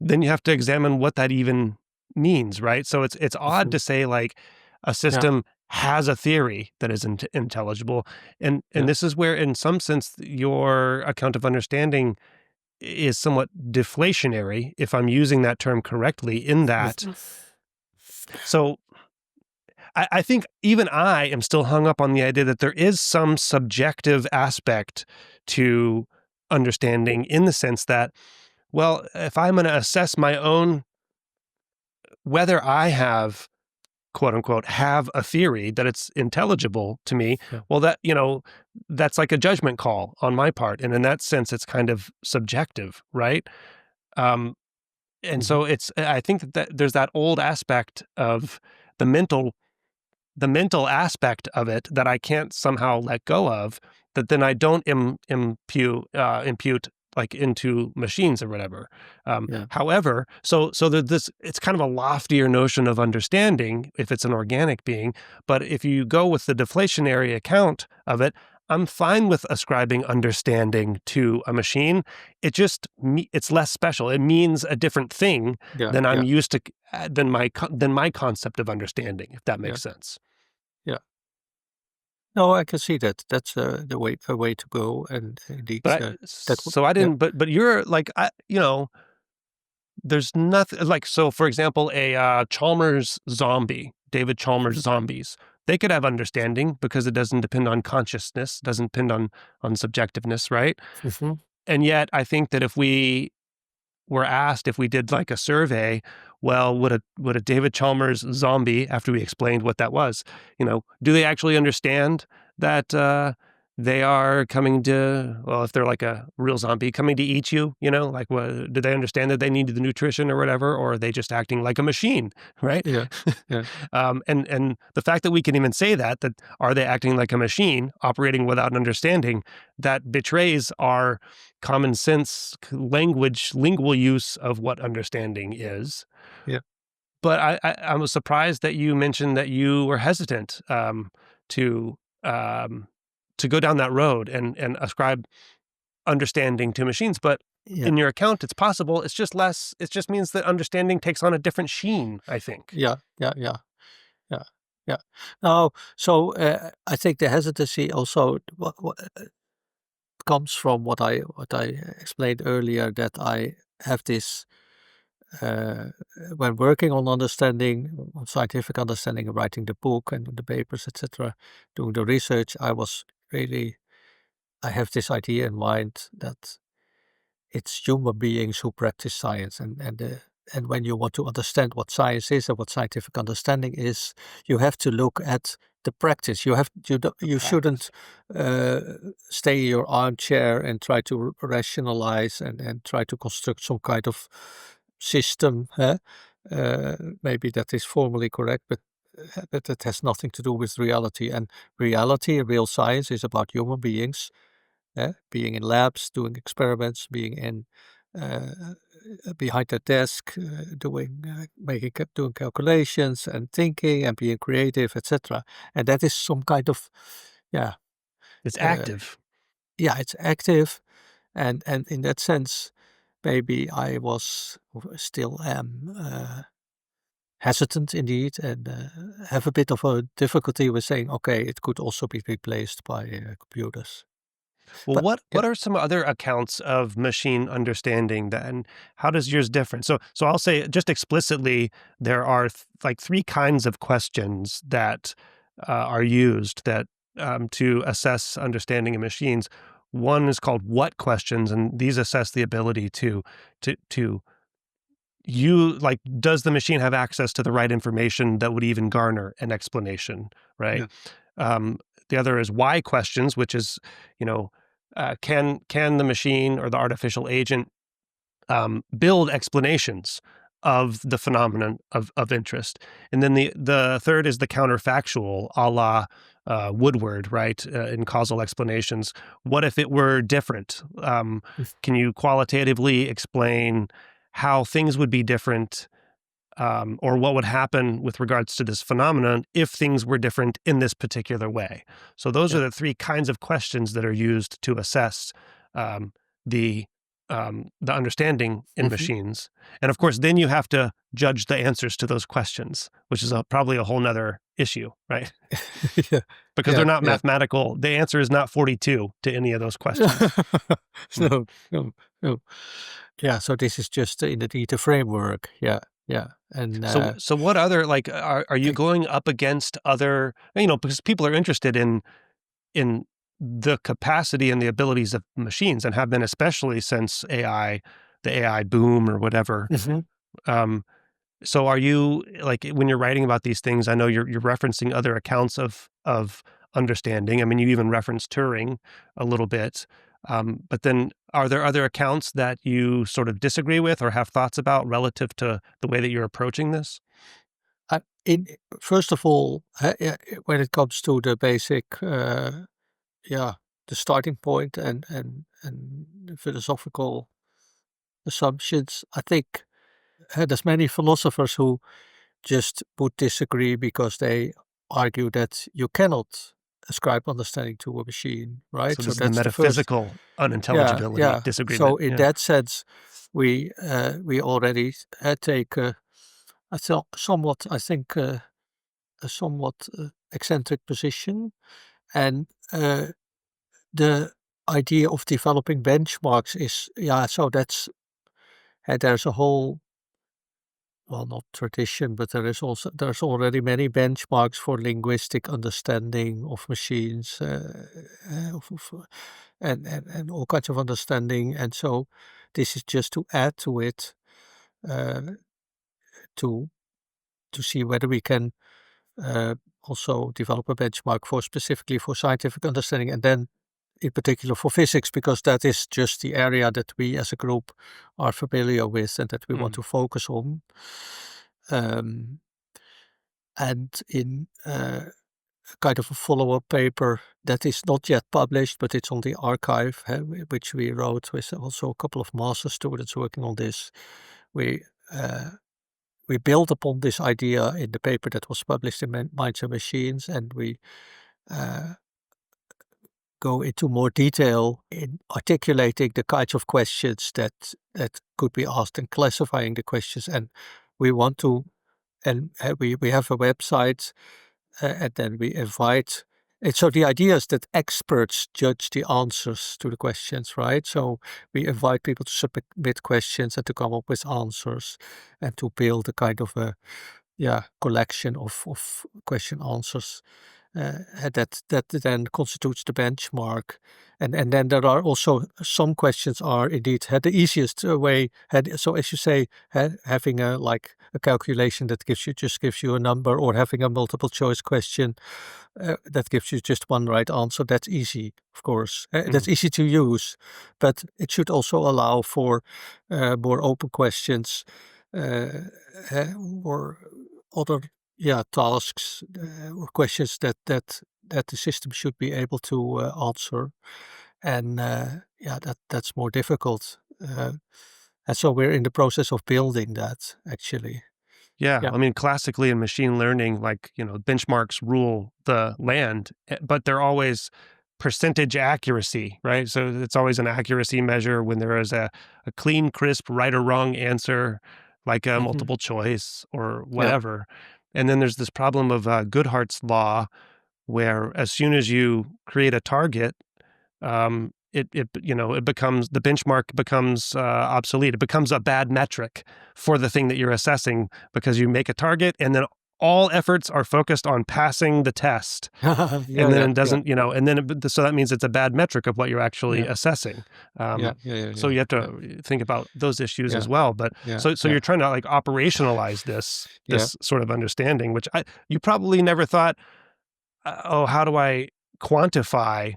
then you have to examine what that even means, right? So it's odd hmm to say like a yeah, system has a theory that is intelligible, and yeah. this is where, in some sense, your account of understanding is somewhat deflationary, if I'm using that term correctly. In that, Mhm. so I think even I am still hung up on the idea that there is some subjective aspect to understanding, in the sense that, well, if I'm going to assess my own, whether I have quote unquote, have a theory that it's intelligible to me, Yeah. well, that, that's like a judgment call on my part. And in that sense, it's kind of subjective, right? And so I think that there's that old aspect of the mental aspect of it that I can't somehow let go of, that then I don't impute like into machines or whatever. However, so there's it's kind of a loftier notion of understanding if it's an organic being, but if you go with the deflationary account of it, I'm fine with ascribing understanding to a machine. It's less special. It means a different thing than I'm used to, than my concept of understanding, if that makes sense. Yeah. No, I can see that. That's a way to go, and indeed. But I didn't. But you're like, there's nothing like, so. For example, a Chalmers zombie, David Chalmers zombies. They could have understanding because it doesn't depend on consciousness, doesn't depend on subjectiveness, right? And yet, I think that if we were asked, if we did like a survey, well, would a David Chalmers zombie, after we explained what that was, do they actually understand that they are coming to, well, if they're like a real zombie coming to eat you, like, what, do they understand that they need the nutrition or whatever, or are they just acting like a machine, right? Yeah. And the fact that we can even say that are they acting like a machine operating without an understanding, that betrays our common sense lingual use of what understanding is. Yeah. But I was surprised that you mentioned that you were hesitant to go down that road and ascribe understanding to machines. But in your account, it's possible. It's just less. It just means that understanding takes on a different sheen, I think. Yeah. Now, so I think the hesitancy also comes from what I explained earlier, that I have this when working on understanding, on scientific understanding, and writing the book and the papers, etc., doing the research, I have this idea in mind that it's human beings who practice science, and when you want to understand what science is and what scientific understanding is, you have to look at the practice. You shouldn't stay in your armchair and try to rationalize and try to construct some kind of system. Maybe that is formally correct, but that has nothing to do with reality. And reality, real science, is about human beings being in labs, doing experiments, being in behind the desk, doing calculations and thinking and being creative, etc. And that is some kind of, it's active. It's active, and in that sense, maybe I still am hesitant indeed, and have a bit of a difficulty with saying, okay, it could also be replaced by computers. Well, what are some other accounts of machine understanding then? How does yours differ? So I'll say just explicitly, there are like three kinds of questions that are used that to assess understanding of machines. One is called what questions, and these assess the ability to like, does the machine have access to the right information that would even garner an explanation, right? The other is why questions, which is, can the machine or the artificial agent build explanations of the phenomenon of interest? And then the third is the counterfactual, a la Woodward, right, in causal explanations. What if it were different? Can you qualitatively explain how things would be different, or what would happen with regards to this phenomenon if things were different in this particular way? So those are the three kinds of questions that are used to assess the understanding in machines. And of course, then you have to judge the answers to those questions, which is probably a whole nother issue, right? Because they're not mathematical. The answer is not 42 to any of those questions. No. Yeah, so this is just indeed a framework. Yeah. And so what other, like, are you going up against other, because people are interested in the capacity and the abilities of machines, and have been, especially since the AI boom or whatever. So are you, like, when you're writing about these things, I know you're referencing other accounts of understanding. I mean, you even referenced Turing a little bit. But then are there other accounts that you sort of disagree with or have thoughts about relative to the way that you're approaching this? In First of all, when it comes to the basic, the starting point and the philosophical assumptions, I think there's many philosophers who just would disagree because they argue that you cannot ascribe understanding to a machine, right? So So this is the that's the first. metaphysical Yeah, unintelligibility yeah. So disagreement. in Yeah. that sense, we already take a somewhat, I think, a somewhat eccentric position, and the idea of developing benchmarks is, so that's, there's a whole, well, not tradition, but there's already many benchmarks for linguistic understanding of machines, and all kinds of understanding, and so this is just to add to it, uh, to see whether we can also develop a benchmark for specifically for scientific understanding, and then in particular for physics, because that is just the area that we as a group are familiar with and that we want Mm. to focus on. Um, and in kind of a follow-up paper that is not yet published, but it's on the archive, which we wrote with also a couple of master students working on this. We uh, we built upon this idea in the paper that was published in Minds and Machines, and we uh, go into more detail in articulating the kinds of questions that could be asked and classifying the questions. And we want to, and we have a website, and then we invite. And so the idea is that experts judge the answers to the questions, right? So we invite people to submit questions and to come up with answers and to build a kind of a collection of question answers, that then constitutes the benchmark. And then there are also some questions are indeed the easiest way. So as you say, having a like a calculation that gives you a number, or having a multiple choice question that gives you just one right answer, that's easy, of course. That's Mm. easy to use, but it should also allow for more open questions, or other tasks, or questions that the system should be able to answer. And that's more difficult. And so we're in the process of building that, actually. Yeah, Yeah. I mean, classically in machine learning, like, benchmarks rule the land, but they're always percentage accuracy, right? So it's always an accuracy measure when there is a clean, crisp, right or wrong answer, like a Hmm. multiple choice or Yeah. whatever. And then there's this problem of Goodhart's law, where as soon as you create a target, it becomes the benchmark becomes obsolete. It becomes a bad metric for the thing that you're assessing, because you make a target and then all efforts are focused on passing the test, Yeah. and then Yeah. it Yeah. doesn't, and then so that means it's a bad metric of what you're actually Yeah. assessing. Yeah. Yeah. Yeah. So Yeah. you have Yeah. to think about those issues as Yeah. well. But Yeah. so Yeah. you're trying to like operationalize this Yeah. sort of understanding, which you probably never thought, oh, how do I quantify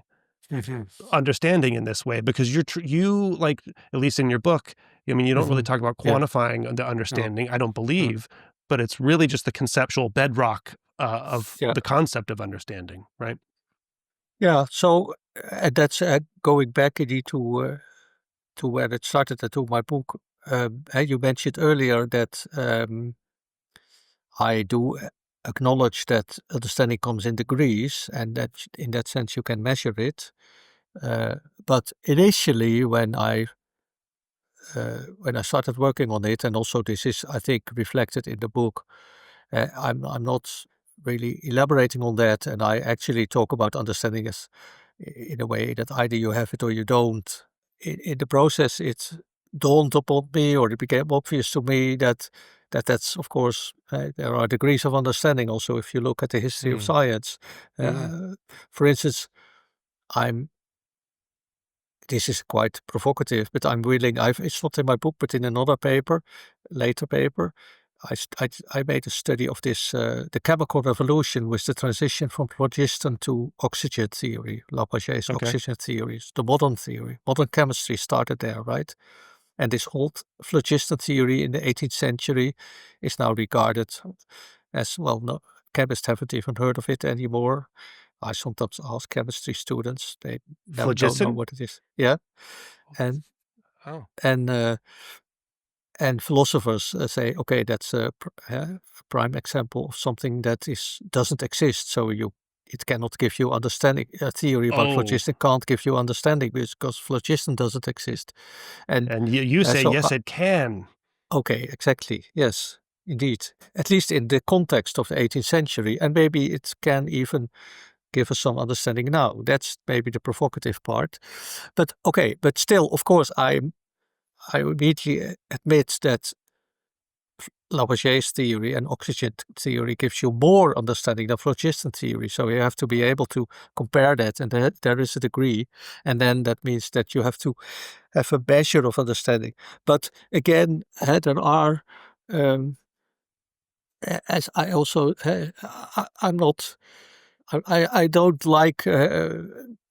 Hmm. understanding in this way? Because you, like, at least in your book, I mean, you don't really Hmm. talk about Yeah. quantifying the No. understanding, I don't Mm. believe, but it's really just the conceptual bedrock of Yeah. the concept of understanding, right? Yeah. So that's going back indeed to where it started, to my book. You mentioned earlier that I do acknowledge that understanding comes in degrees, and that in that sense you can measure it. Uh, but initially, when I started working on it, and also this is, I think, reflected in the book, I'm not really elaborating on that, and I actually talk about understanding as in a way that either you have it or you don't. In the process, it dawned upon me, or it became obvious to me that's of course, there are degrees of understanding. Also, if you look at the history of Mm. science, Mm. for instance, I'm. This is quite provocative, but I'm willing. It's not in my book, but in another paper, later paper. I made a study of this, the chemical revolution with the transition from phlogiston to oxygen theory, Lavoisier's oxygen theories, the modern theory. Modern chemistry started there, right? And this old phlogiston theory in the 18th century is now regarded as, well, no, chemists haven't even heard of it anymore. I sometimes ask chemistry students, they never don't know what it is. Yeah. And and philosophers say, okay, that's a prime example of something that doesn't exist. So it cannot give you understanding. A theory about phlogiston can't give you understanding because phlogiston doesn't exist. And you say, so, yes, it can. Okay, exactly. Yes, indeed. At least in the context of the 18th century. And maybe it can even give us some understanding now. That's maybe the provocative part. But okay, but still, of course, I immediately admit that Lavoisier's theory and oxygen theory gives you more understanding than phlogiston theory. So you have to be able to compare that, and there is a degree. And then that means that you have to have a measure of understanding. But again, there are, as I also, I'm not, I don't like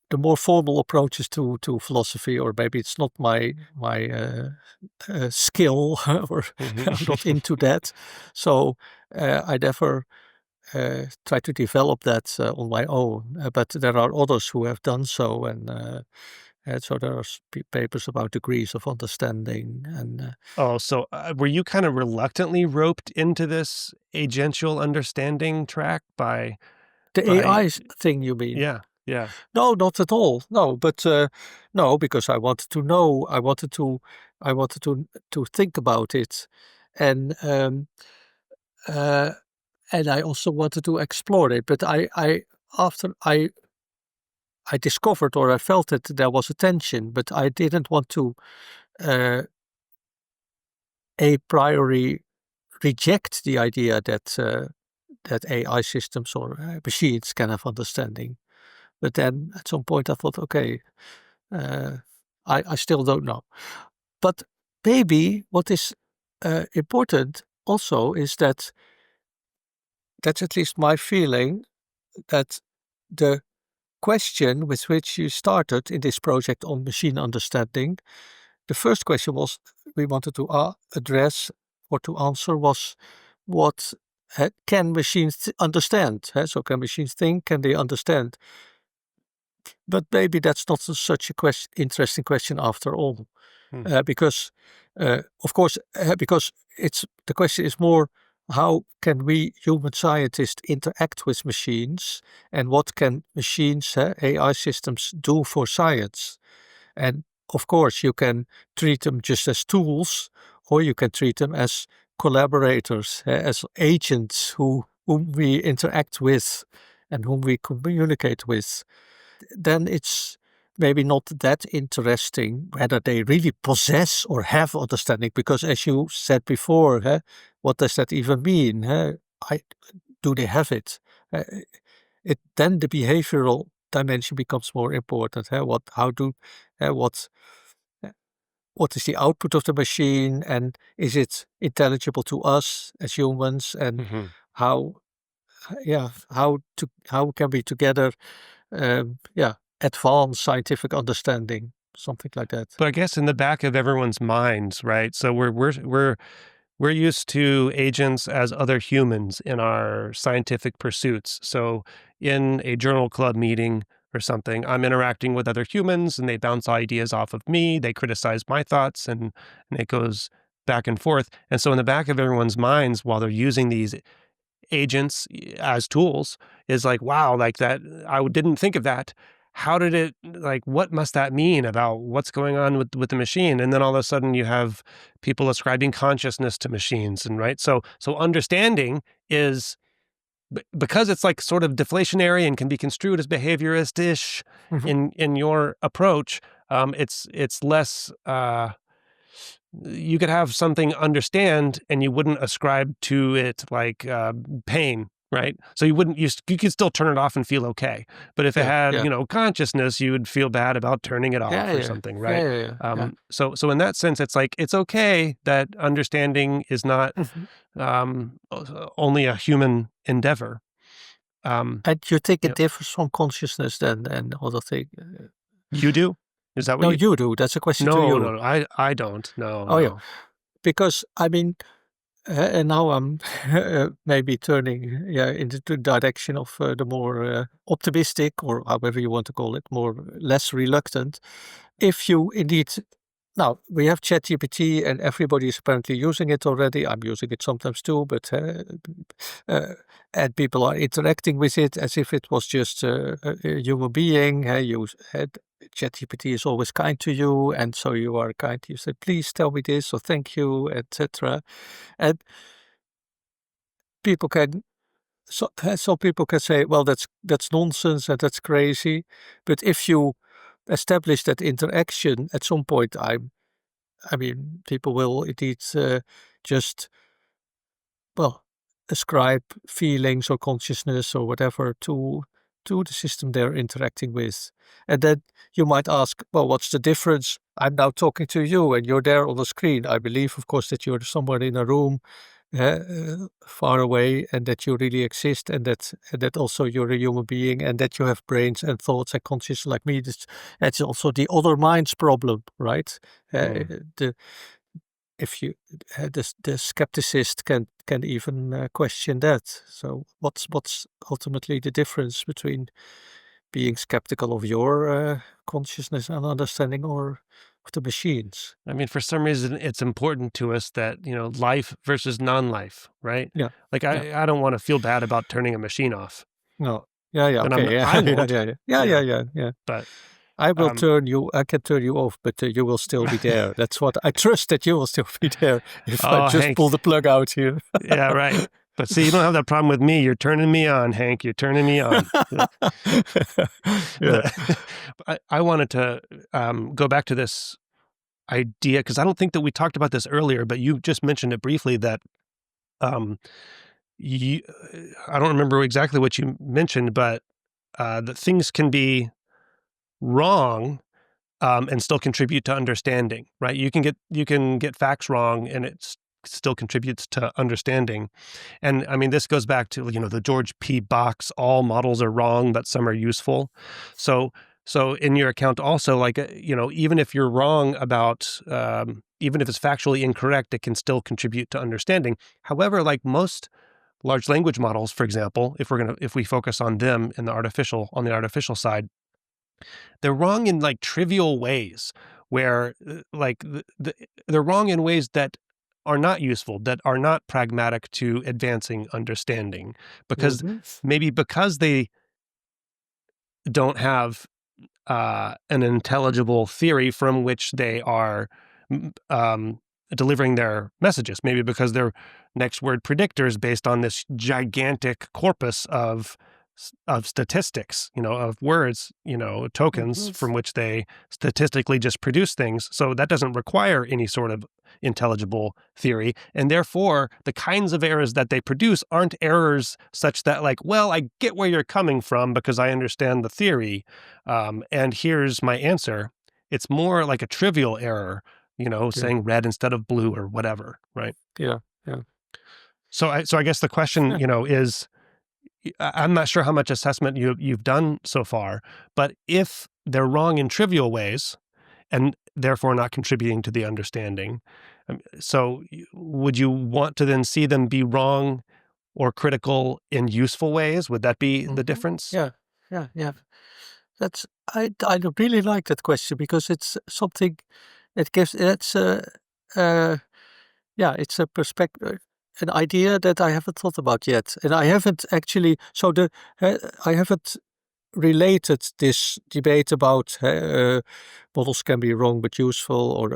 the more formal approaches to philosophy, or maybe it's not my skill, or I'm not into that. So I never try to develop that on my own. But there are others who have done so, and so there are papers about degrees of understanding. And so were you kind of reluctantly roped into this agential understanding track by the AI thing, you mean? Yeah. No, not at all. No, but no, because I wanted to know. I wanted to think about it, and I also wanted to explore it. But after I discovered, or I felt that there was a tension, but I didn't want to a priori reject the idea that that AI systems or machines can have understanding. But then at some point I thought, okay, I still don't know. But maybe what is important also is that that's at least my feeling, that the question with which you started in this project on machine understanding, the first question was we wanted to address or to answer was what can machines understand? So can machines think? Can they understand? But maybe that's not such a interesting question after all, because, of course, because the question is more, how can we human scientists interact with machines, and what can machines, AI systems, do for science? And of course, you can treat them just as tools, or you can treat them as collaborators, as agents whom we interact with and whom we communicate with. Then it's maybe not that interesting whether they really possess or have understanding, because as you said before, what does that even mean? Do they have it? Then the behavioral dimension becomes more important. What is the output of the machine, and is it intelligible to us as humans, and how can we together advance scientific understanding, something like that. But I guess in the back of everyone's minds, right? So we're used to agents as other humans in our scientific pursuits. So in a journal club meeting or something, I'm interacting with other humans and they bounce ideas off of me. They criticize my thoughts and it goes back and forth. And so in the back of everyone's minds, while they're using these agents as tools, is like, wow, like that, I didn't think of that. How did it, like, what must that mean about what's going on with the machine? And then all of a sudden you have people ascribing consciousness to machines, and right. So understanding is, because it's like sort of deflationary and can be construed as behaviorist-ish in your approach, it's less, you could have something understand and you wouldn't ascribe to it like pain right? So you could still turn it off and feel okay. But if it had, consciousness, you would feel bad about turning it off or something, right? So in that sense, it's like, it's okay that understanding is not only a human endeavor. And you think it differs from consciousness then and other things? You do? Is that what you do. That's a question to you. No, I don't. No. Oh, yeah. Because, I mean, and now I'm maybe turning into the direction of the more optimistic, or however you want to call it, less reluctant. If you indeed, now we have ChatGPT and everybody is apparently using it already. I'm using it sometimes too, but and people are interacting with it as if it was just a human being. ChatGPT is always kind to you, and so you are kind. You say, please tell me this, or thank you, etc. And people can, some people can say, well, that's nonsense and that's crazy. But if you establish that interaction, at some point, I mean, people will indeed just, well, ascribe feelings or consciousness or whatever to the system they're interacting with. And then you might ask, well, what's the difference? I'm now talking to you and you're there on the screen. I believe, of course, that you're somewhere in a room far away, and that you really exist, and that also you're a human being, and that you have brains and thoughts and consciousness like me. That's also the other mind's problem, right? If you the skepticist can even question that. So what's ultimately the difference between being skeptical of your consciousness and understanding, or of the machines? I mean, for some reason, it's important to us that, life versus non-life, right? Yeah. Like, I don't want to feel bad about turning a machine off. No. Yeah. And Okay. I won't. Yeah. But I will I can turn you off, but you will still be there. That's what I trust, that you will still be there if I just Hank, pull the plug out here. Yeah, right. But see, you don't have that problem with me. You're turning me on, Hank. You're turning me on. I wanted to go back to this idea, because I don't think that we talked about this earlier, but you just mentioned it briefly, that I don't remember exactly what you mentioned, but that things can be wrong and still contribute to understanding, right? You can get facts wrong and it still contributes to understanding. And I mean, this goes back to, the George P. Box, all models are wrong, but some are useful. So in your account also, like, even if you're wrong about, even if it's factually incorrect, it can still contribute to understanding. However, like most large language models, for example, if we focus on them on the artificial side, they're wrong in like trivial ways, where like they're wrong in ways that are not useful, that are not pragmatic to advancing understanding, because maybe because they don't have an intelligible theory from which they are delivering their messages, maybe because they're next word predictors based on this gigantic corpus of statistics, of words, tokens from which they statistically just produce things. So that doesn't require any sort of intelligible theory. And therefore, the kinds of errors that they produce aren't errors such that, like, well, I get where you're coming from because I understand the theory. And here's my answer. It's more like a trivial error, saying red instead of blue or whatever, right? Yeah. So I guess the question, is, I'm not sure how much assessment you've done so far, but if they're wrong in trivial ways and therefore not contributing to the understanding, so would you want to then see them be wrong or critical in useful ways? Would that be the difference? Yeah. I really like that question, because it's something it gives. It's it's a perspective, an idea that I haven't thought about yet, and I haven't actually. So I haven't related this debate about models can be wrong but useful, or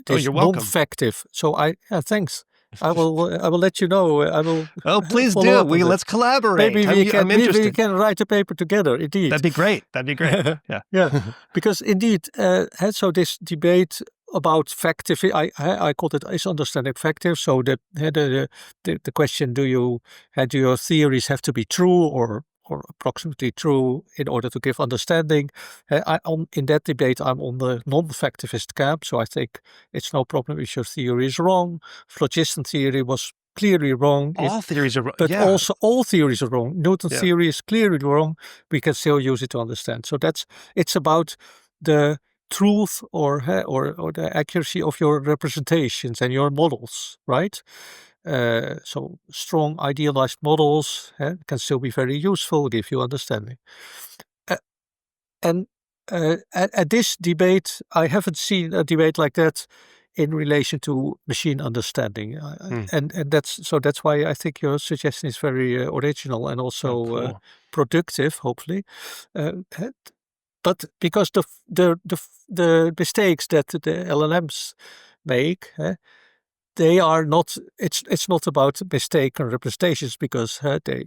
this you're welcome. non-factive. So thanks. I will let you know. I will. Oh, please do. Let's collaborate. Maybe we can write a paper together. Indeed, that'd be great. Yeah. Because indeed, so this debate about factive, I called it is understanding factive. So the question, do your theories have to be true or approximately true in order to give understanding? In that debate, I'm on the non-factivist camp, so I think it's no problem if your theory is wrong. Phlogiston theory was clearly wrong. All theories are wrong. But also all theories are wrong. Newton's theory is clearly wrong. We can still use it to understand. So it's about the truth or the accuracy of your representations and your models, right? So strong idealized models can still be very useful, give you understanding. And at this debate, I haven't seen a debate like that in relation to machine understanding, and that's why I think your suggestion is very original and also productive, hopefully. But because the mistakes that the LLMs make, they are not. It's not about mistaken representations, because they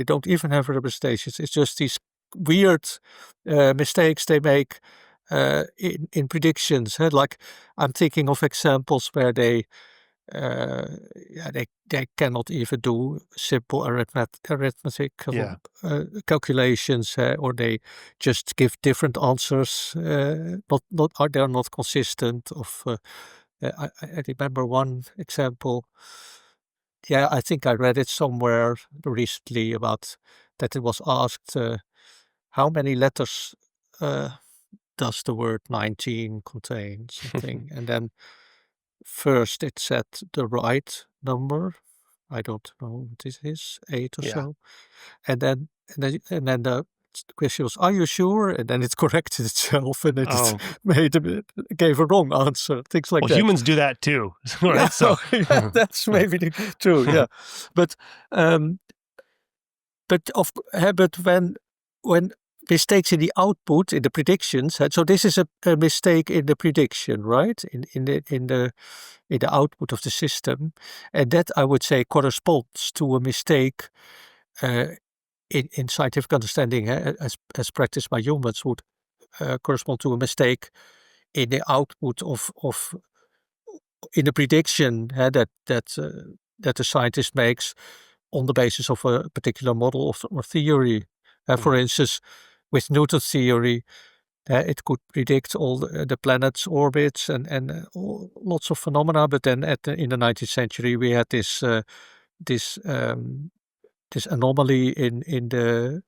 don't even have representations. It's just these weird mistakes they make in predictions. Like, I'm thinking of examples where they cannot even do simple arithmetic calculations, or they just give different answers. They're not consistent. I remember one example. Yeah, I think I read it somewhere recently about that. It was asked, how many letters does the word 19 contain, something, and then first it said the right number. I don't know what it is, 8 or so. And then the question was, are you sure? And then it corrected itself, and it gave a wrong answer. Things like that. Well, humans do that too, right? So that's maybe true. Yeah, but when mistakes in the output, in the predictions, so this is a mistake in the prediction, right? In the output of the system, and that, I would say, corresponds to a mistake in scientific understanding, as practiced by humans, would correspond to a mistake in the output of in the prediction that the scientist makes on the basis of a particular model or theory. For instance, with Newton's theory, it could predict all the planets' orbits and lots of phenomena. But then in the 19th century, we had this anomaly in the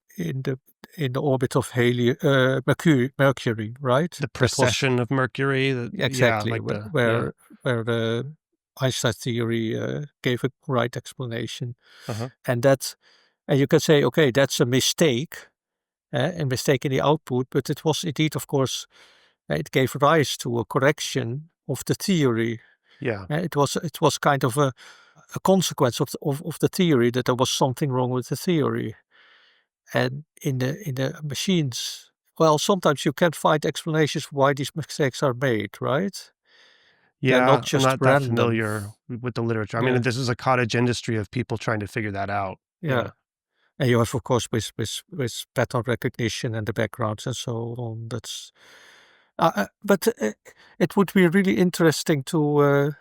orbit of Mercury, right? The precession of Mercury. Exactly, where the Einstein theory gave a right explanation, and you can say, okay, that's a mistake in the output, but it was indeed, of course, it gave rise to a correction of the theory. It was kind of a consequence of the theory, that there was something wrong with the theory. And in the machines, well, sometimes you can't find explanations why these mistakes are made, right? Yeah, they're not just I'm not random. that familiar with the literature. I mean, this is a cottage industry of people trying to figure that out. Yeah. And you have, of course, with pattern recognition and the backgrounds and so on. That's, but it would be really interesting to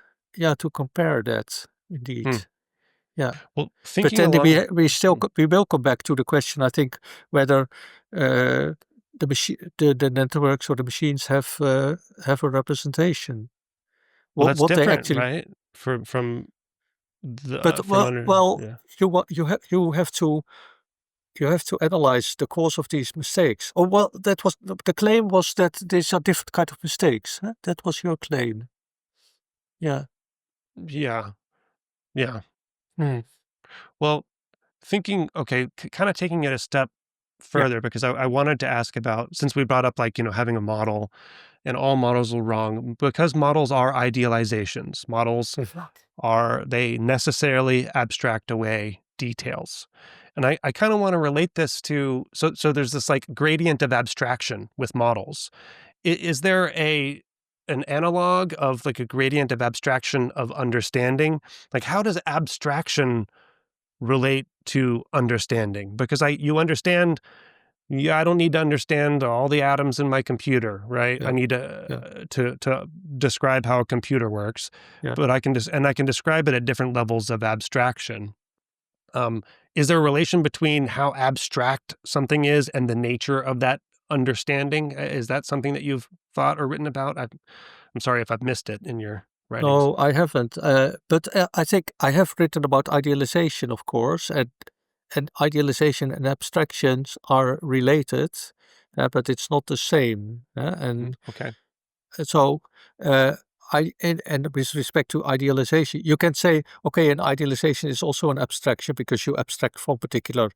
compare that, indeed. Yeah. Well, but then we will come back to the question, I think, whether the networks or the machines have a representation. Well, that's different, right? From the you have to analyze the cause of these mistakes. Oh, well, that was the claim, was that these are different kind of mistakes. Huh? That was your claim. Yeah. Yeah. Well, thinking, kind of taking it a step further, because I wanted to ask about, since we brought up, having a model and all models are wrong, because models are idealizations. Models they necessarily abstract away details. And I kind of want to relate this to, so there's this gradient of abstraction with models. Is there an analog of a gradient of abstraction of understanding? How does abstraction relate to understanding? Because you understand, yeah, I don't need to understand all the atoms in my computer, right? Yeah. I need to describe how a computer works, Yeah. but I can describe it at different levels of abstraction. Is there a relation between how abstract something is and the nature of that understanding? Is that something that you've thought or written about? I'm sorry if I've missed it in your writings. No, I haven't. But I think I have written about idealization, of course, and idealization and abstractions are related, but it's not the same. And Okay. so, and with respect to idealization, you can say, okay, an idealization is also an abstraction because you abstract from particular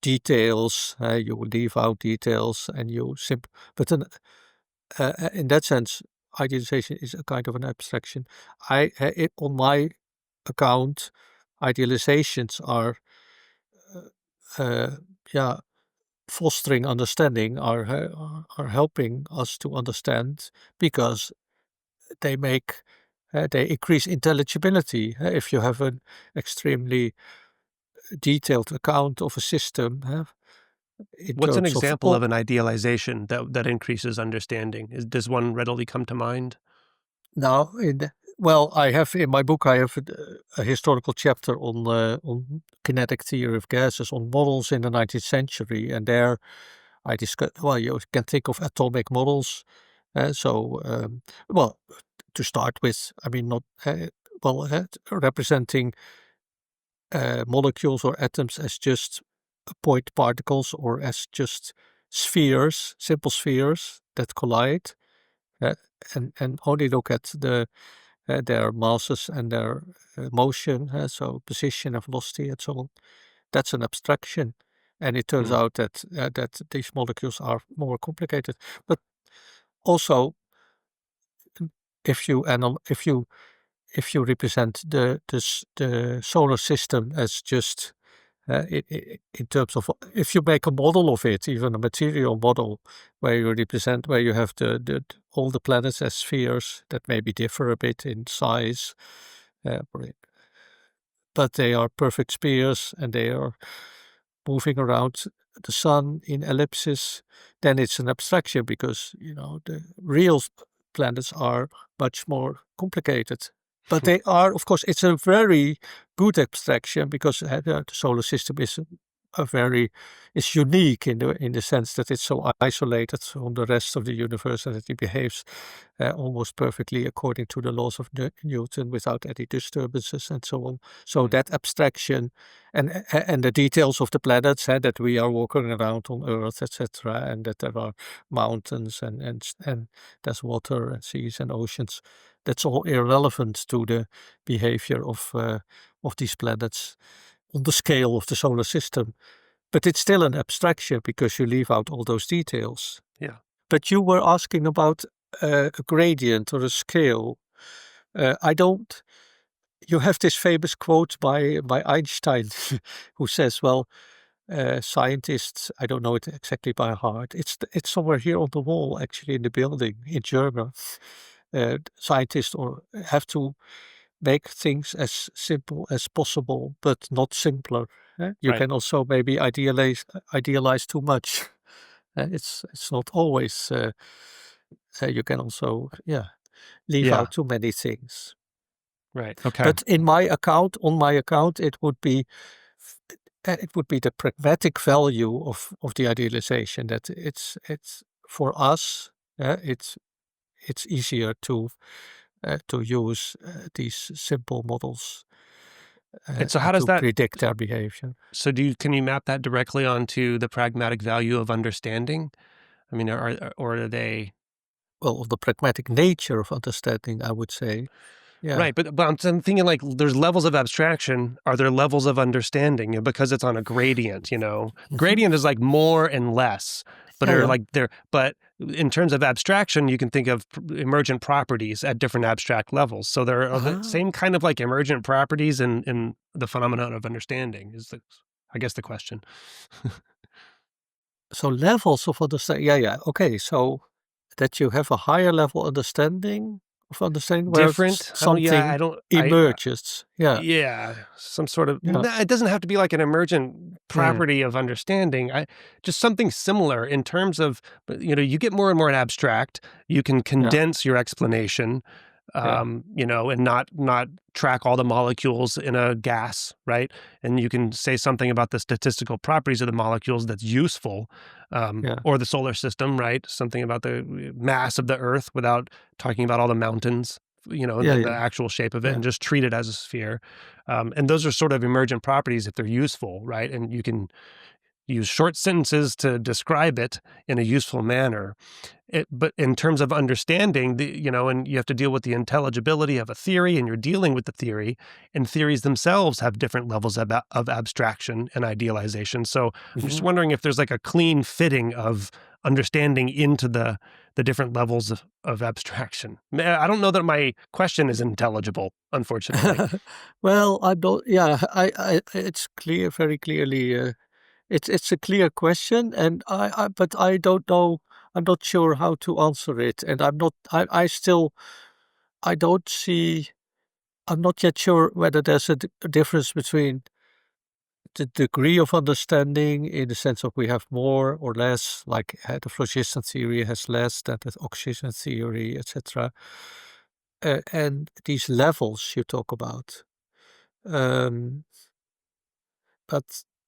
details, you leave out details, and but in that sense, idealization is a kind of an abstraction. On my account, idealizations are, uh, yeah, fostering understanding, are helping us to understand because they increase intelligibility. If you have an extremely detailed account of a system, in What's an terms of example of an idealization that increases understanding? Does one readily come to mind? now, well, I have in my book I have a historical chapter on kinetic theory of gases, on models in the 19th century, and there I discuss. Well, you can think of atomic models. Well, to start with, I mean, not representing molecules or atoms as just point particles or as just spheres, simple spheres that collide, uh, and only look at their masses and their motion, so position and velocity and so on. That's an abstraction, and it turns out that these molecules are more complicated. But also, if you if you represent the solar system as just in terms of, if you make a model of it, even a material model, where you have all the planets as spheres that maybe differ a bit in size, uh, but they are perfect spheres and they are moving around the sun in ellipses, then it's an abstraction because, the real planets are much more complicated. But they are, of course, it's a very good abstraction because the solar system is is unique in the sense that it's so isolated from the rest of the universe and that it behaves almost perfectly according to the laws of Newton without any disturbances and so on. So that abstraction and the details of the planets, that we are walking around on Earth, etc., and that there are mountains and there's water and seas and oceans. That's all irrelevant to the behavior of these planets on the scale of the solar system. But it's still an abstraction because you leave out all those details. Yeah. But you were asking about a gradient or a scale. I don't. You have this famous quote by Einstein, who says, "Well, scientists. I don't know it exactly by heart. It's somewhere here on the wall, actually, in the building in German. Scientists have to make things as simple as possible, but not simpler. You Right. can also maybe idealize too much. It's not always. You can also leave Yeah. out too many things. Right. Okay. But on my account, it would be the pragmatic value of the idealization that it's for us. It's easier to use these simple models And so how and does to that predict their behavior. so can you map that directly onto the pragmatic value of understanding? I mean, are they Well, of the pragmatic nature of understanding, I would say. Yeah. right? But I'm thinking like there's levels of abstraction. Are there levels of understanding? Because it's on a gradient, Mhm. Gradient is like more and less, but Yeah, are yeah. like there. But in terms of abstraction, you can think of emergent properties at different abstract levels. So there are the Ah, same kind of like emergent properties in the phenomenon of understanding. I guess the question. so levels of understanding. Yeah, yeah. Okay, so that you have a higher level understanding of understanding where different. something emerges. Yeah. Yeah, some sort of, Yeah. it doesn't have to be like an emergent Mm. property of understanding. Just something similar in terms of, you get more and more abstract. You can Yeah. condense your explanation, Yeah. and not track all the molecules in a gas, right? And you can say something about the statistical properties of the molecules that's useful, Yeah. or the solar system, right? Something about the mass of the Earth without talking about all the mountains, Yeah. and the Yeah. actual shape of it, Yeah. and just treat it as a sphere. And those are sort of emergent properties if they're useful, right? And you can use short sentences to describe it in a useful manner. But in terms of understanding, and you have to deal with the intelligibility of a theory, and you're dealing with the theory, and theories themselves have different levels of abstraction and idealization. So I'm just Mhm. wondering if there's like a clean fitting of understanding into the different levels of abstraction. I don't know that my question is intelligible, unfortunately. Well, I don't. Yeah, it's clear, very clearly. It's a clear question, and but I don't know. I'm not sure how to answer it, and I'm not. I still. I don't see. I'm not yet sure whether there's a difference between the degree of understanding in the sense of we have more or less, like the phlogiston theory has less than the oxygen theory, etc. And these levels you talk about. Um, but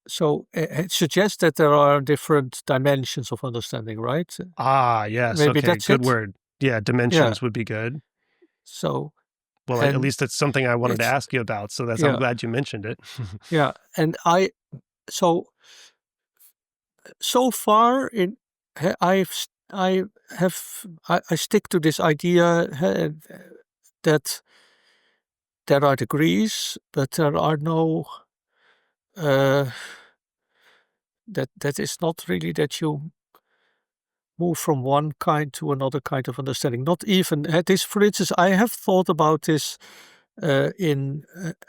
so it suggests that there are different dimensions of understanding, right? Ah, yes. Maybe Okay. that's Good it. word. Yeah. Yeah. Dimensions would be good. So Well, at and least it's something I wanted to it's ask you about. So I'm yeah, glad you mentioned it. yeah. And so so far in I have I stick to this idea that there are degrees, but there are no uh, that is not really that you move from one kind to another kind of understanding. Not even this, for instance, I have thought about this in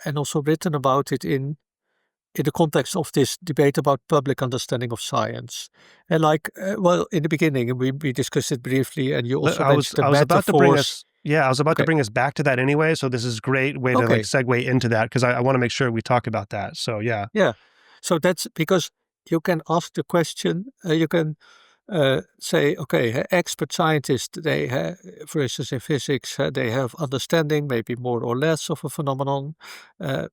and also written about it in the context of this debate about public understanding of science. And like, well, in the beginning, we discussed it briefly, and you also mentioned the I was about to bring metaphors. us, yeah, I was about to Okay, bring us back to that anyway. So this is a great way to like okay, segue into that because I want to make sure we talk about that. So yeah. yeah. So that's because you can ask the question, you can say, okay, expert scientists, for instance, in physics, they have understanding, maybe more or less of a phenomenon,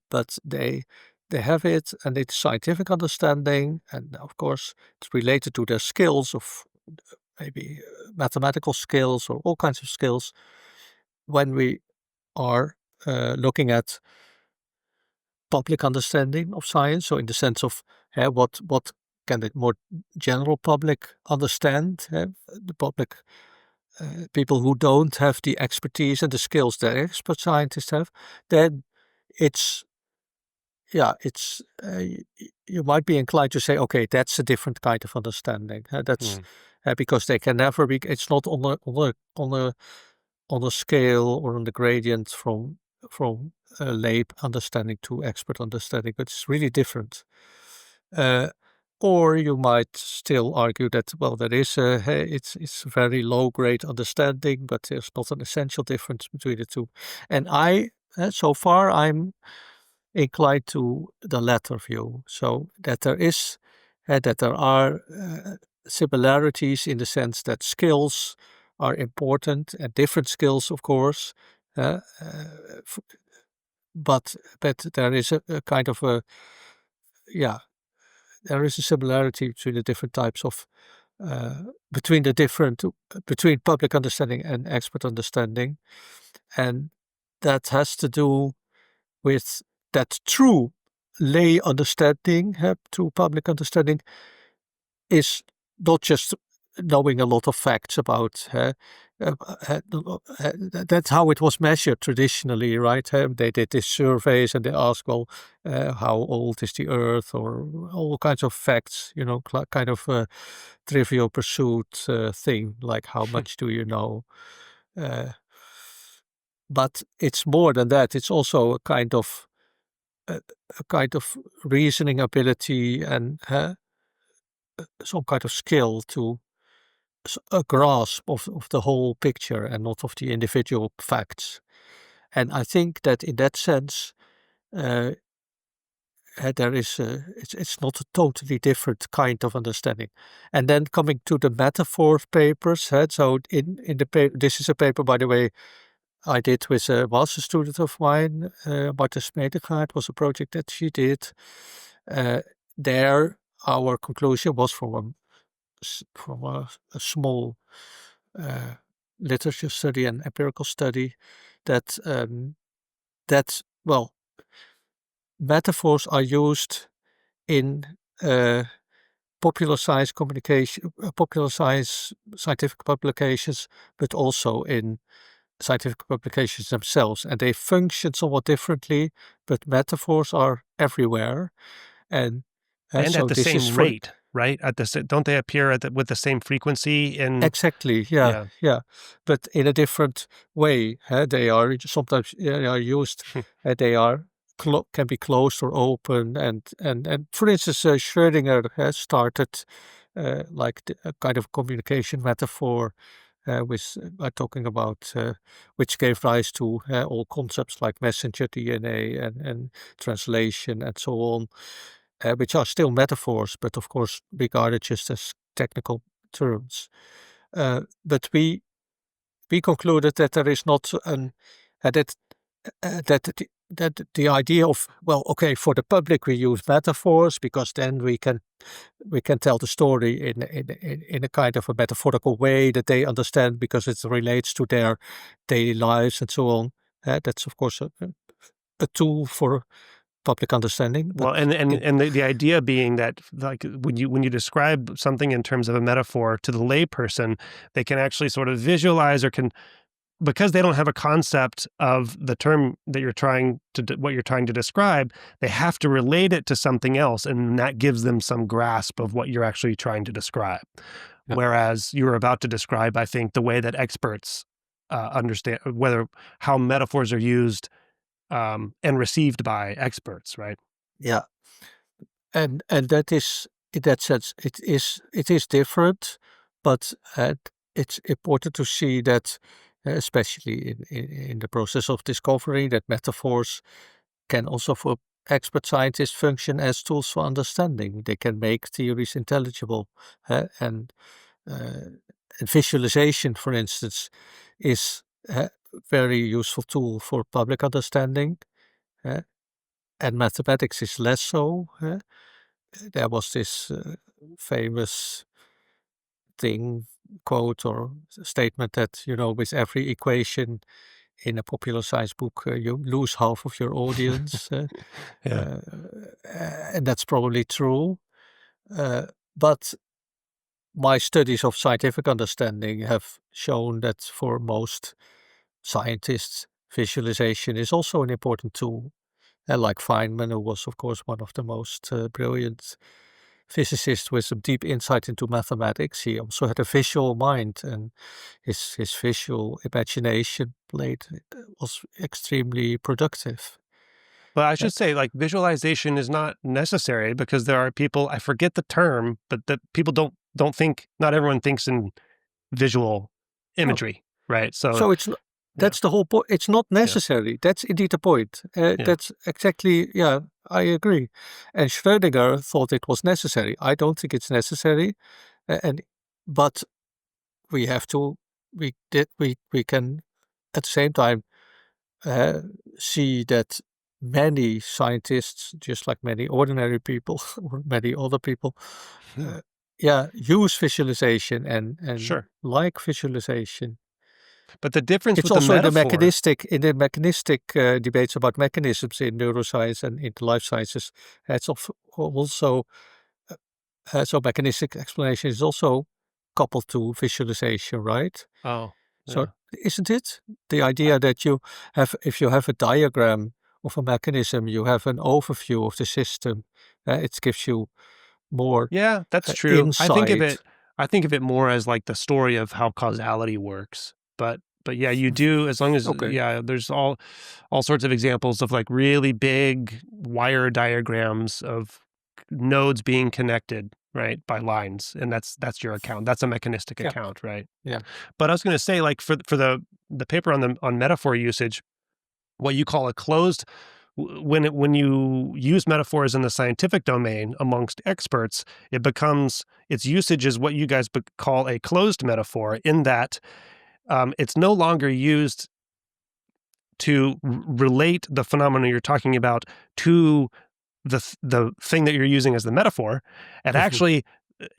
but they have it, and it's scientific understanding, and of course, it's related to their skills of maybe mathematical skills or all kinds of skills. When we are looking at public understanding of science, so in the sense of what can the more general public understand, the public people who don't have the expertise and the skills that expert scientists have, then it's it's you might be inclined to say, okay, that's a different kind of understanding. That's Hmm. because they can never be. It's not on a scale or on the gradient from lay understanding to expert understanding, but it's really different. Uh, or you might still argue that, well, there is it's a very low grade understanding, but there's not an essential difference between the two. And so far I'm inclined to the latter view. So that that there are similarities in the sense that skills are important and different skills, of course. Uh, uh, f- but there is a kind of a yeah there is a similarity between the different types of uh, between the different between public understanding and expert understanding, and that has to do with that true lay understanding, true public understanding, is not just knowing a lot of facts about. That's how it was measured traditionally, right? They did these surveys and they asked, well, how old is the Earth, or all kinds of facts, kind of trivial pursuit thing, like how much do you know? Uh, but it's more than that. It's also a, a kind of reasoning ability and some kind of skill to a grasp of the whole picture and not of the individual facts. And I think that in that sense, there is it's not a totally different kind of understanding. And then coming to the metaphor papers, so in the paper, this is a paper, by the way, I did with a master student of mine, Marta Smedegaard. It was a project that she did. There, our conclusion was from a small literature study and empirical study that well, metaphors are used in popular science communication, popular science scientific publications, but also in scientific publications themselves, and they function somewhat differently, but metaphors are everywhere, and so at the this is same for rate, right? Don't they appear with the same frequency in? exactly, yeah, but in a different way. They are sometimes they are used. They are can be closed or open, and for instance, Schrödinger has started like a kind of communication metaphor with by talking about which gave rise to all concepts like messenger DNA and translation and so on, which are still metaphors, but of course regarded just as technical terms. But we concluded that there is not an that the idea of, well, okay, for the public we use metaphors because then we can tell the story in a kind of a metaphorical way that they understand because it relates to their daily lives and so on. That's of course a tool for public understanding. But Well, and the idea being that, like, when you describe something in terms of a metaphor to the layperson, they can actually sort of visualize or can, because they don't have a concept of the term that what you're trying to describe, they have to relate it to something else, and that gives them some grasp of what you're actually trying to describe. Yeah. Whereas you were about to describe, I think, the way that experts understand how metaphors are used and received by experts, right? Yeah, and that is, in that sense, it is different, but it's important to see that, especially in the process of discovery, that metaphors can also, for expert scientists, function as tools for understanding. They can make theories intelligible, and visualization, for instance, is a very useful tool for public understanding, and mathematics is less so. There was this famous quote or statement that, with every equation in a popular science book, you lose half of your audience. Yeah. And that's probably true. But my studies of scientific understanding have shown that for most scientists, visualization is also an important tool. Like Feynman, who was, of course, one of the most brilliant physicists with some deep insight into mathematics, he also had a visual mind, and his visual imagination was extremely productive. But I should say, like, visualization is not necessary because there are people, I forget the term, but that people don't think, not everyone thinks in visual No. imagery, right? So it's not, that's the whole point. It's not necessary. That's indeed the point. That's exactly, I agree. And Schrödinger thought it was necessary. I don't think it's necessary. But we have to, we can at the same time see that many scientists, just like many ordinary people or many other people, use visualization and Sure. like visualization. But the difference It's with the also metaphor, in the mechanistic debates about mechanisms in neuroscience and in the life sciences. It's also so mechanistic explanation is also coupled to visualization, right? oh, So yeah. isn't it the idea that if you have a diagram of a mechanism, you have an overview of the system. It gives you more Yeah, that's true. insight. I think of it more as like the story of how causality works. But yeah, you do, as long as, Okay. there's all sorts of examples of like really big wire diagrams of nodes being connected right, by lines, and that's your account. That's a mechanistic account, right? Yeah. But I was going to say, like, for the paper on metaphor usage, what you call a closed, when you use metaphors in the scientific domain amongst experts, its usage is what you guys call a closed metaphor, in that it's no longer used to relate the phenomenon you're talking about to the thing that you're using as the metaphor. And actually,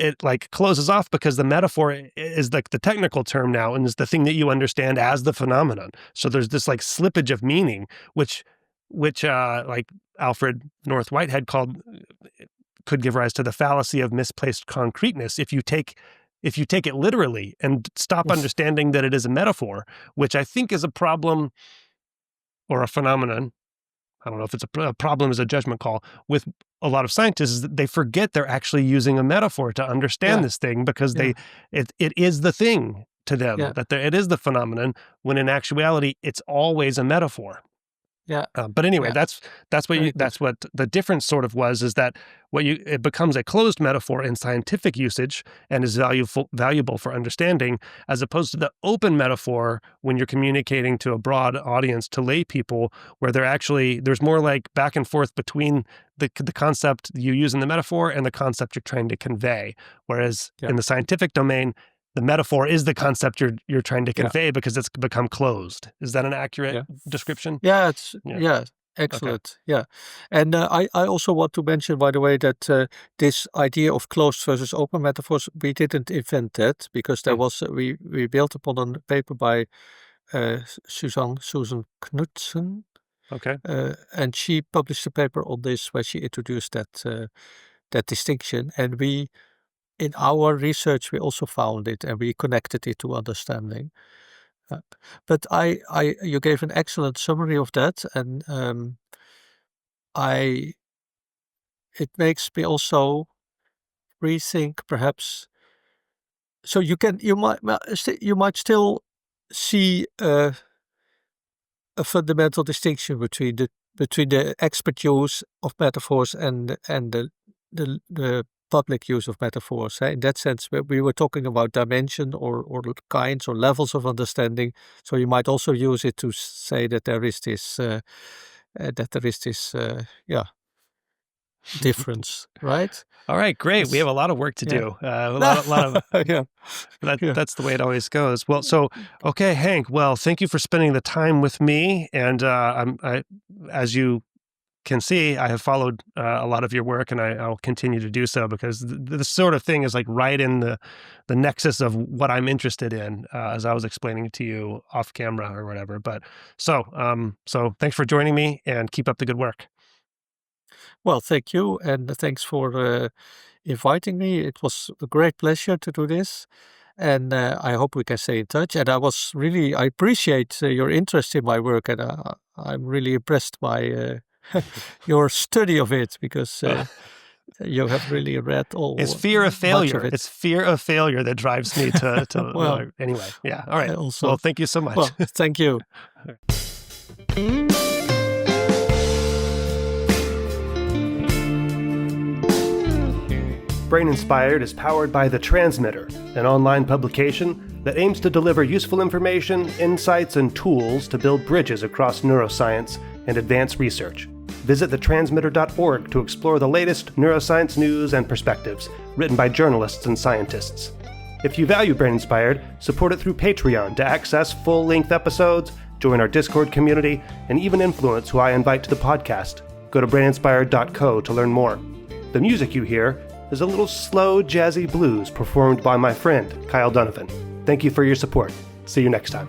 it like closes off, because the metaphor is like the technical term now, and is the thing that you understand as the phenomenon. So there's this like slippage of meaning, which like Alfred North Whitehead could give rise to the fallacy of misplaced concreteness if you take it literally and stop understanding that it is a metaphor, which I think is a problem or a phenomenon. I don't know if it's a problem is a judgment call with a lot of scientists, is that they forget they're actually using a metaphor to understand this thing, because it is the thing to them, that it is the phenomenon, when in actuality it's always a metaphor. Yeah. But anyway, that's what the difference sort of was, is that it becomes a closed metaphor in scientific usage and is valuable for understanding, as opposed to the open metaphor when you're communicating to a broad audience, to lay people, where there's more like back and forth between the concept you use in the metaphor and the concept you're trying to convey. Whereas in the scientific domain, the metaphor is the concept you're trying to convey, because it's become closed. Is that an accurate description? Yeah, excellent. Okay. Yeah. And I also want to mention, by the way, that this idea of closed versus open metaphors, we didn't invent that, because there was we built upon a paper by Susan Knudsen. Okay. And she published a paper on this where she introduced that distinction, and in our research, we also found it, and we connected it to understanding. But you gave an excellent summary of that, and it makes me also rethink, perhaps. So you might still see a fundamental distinction between the expert use of metaphors and the public use of metaphors. In that sense, we were talking about dimension or kinds or levels of understanding. So you might also use it to say that there is this difference, right? All right, great. We have a lot of work to do. A lot of that's the way it always goes. Well, so okay, Henk. Well, thank you for spending the time with me, and as you can see, I have followed a lot of your work, and I'll continue to do so, because this sort of thing is like right in the nexus of what I'm interested in, as I was explaining to you off camera or whatever. But so thanks for joining me, and keep up the good work. Well, thank you, and thanks for inviting me. It was a great pleasure to do this, and I hope we can stay in touch. And I appreciate your interest in my work, and I'm really impressed by your study of it, because you have really read all. It's fear of failure. It. It's fear of failure that drives me to. Well, anyway, yeah. All right. Well, thank you so much. Well, thank you. Brain Inspired is powered by The Transmitter, an online publication that aims to deliver useful information, insights, and tools to build bridges across neuroscience and advance research. Visit thetransmitter.org to explore the latest neuroscience news and perspectives written by journalists and scientists. If you value Brain Inspired, support it through Patreon to access full-length episodes, join our Discord community, and even influence who I invite to the podcast. Go to braininspired.co to learn more. The music you hear is a little slow, jazzy blues performed by my friend, Kyle Donovan. Thank you for your support. See you next time.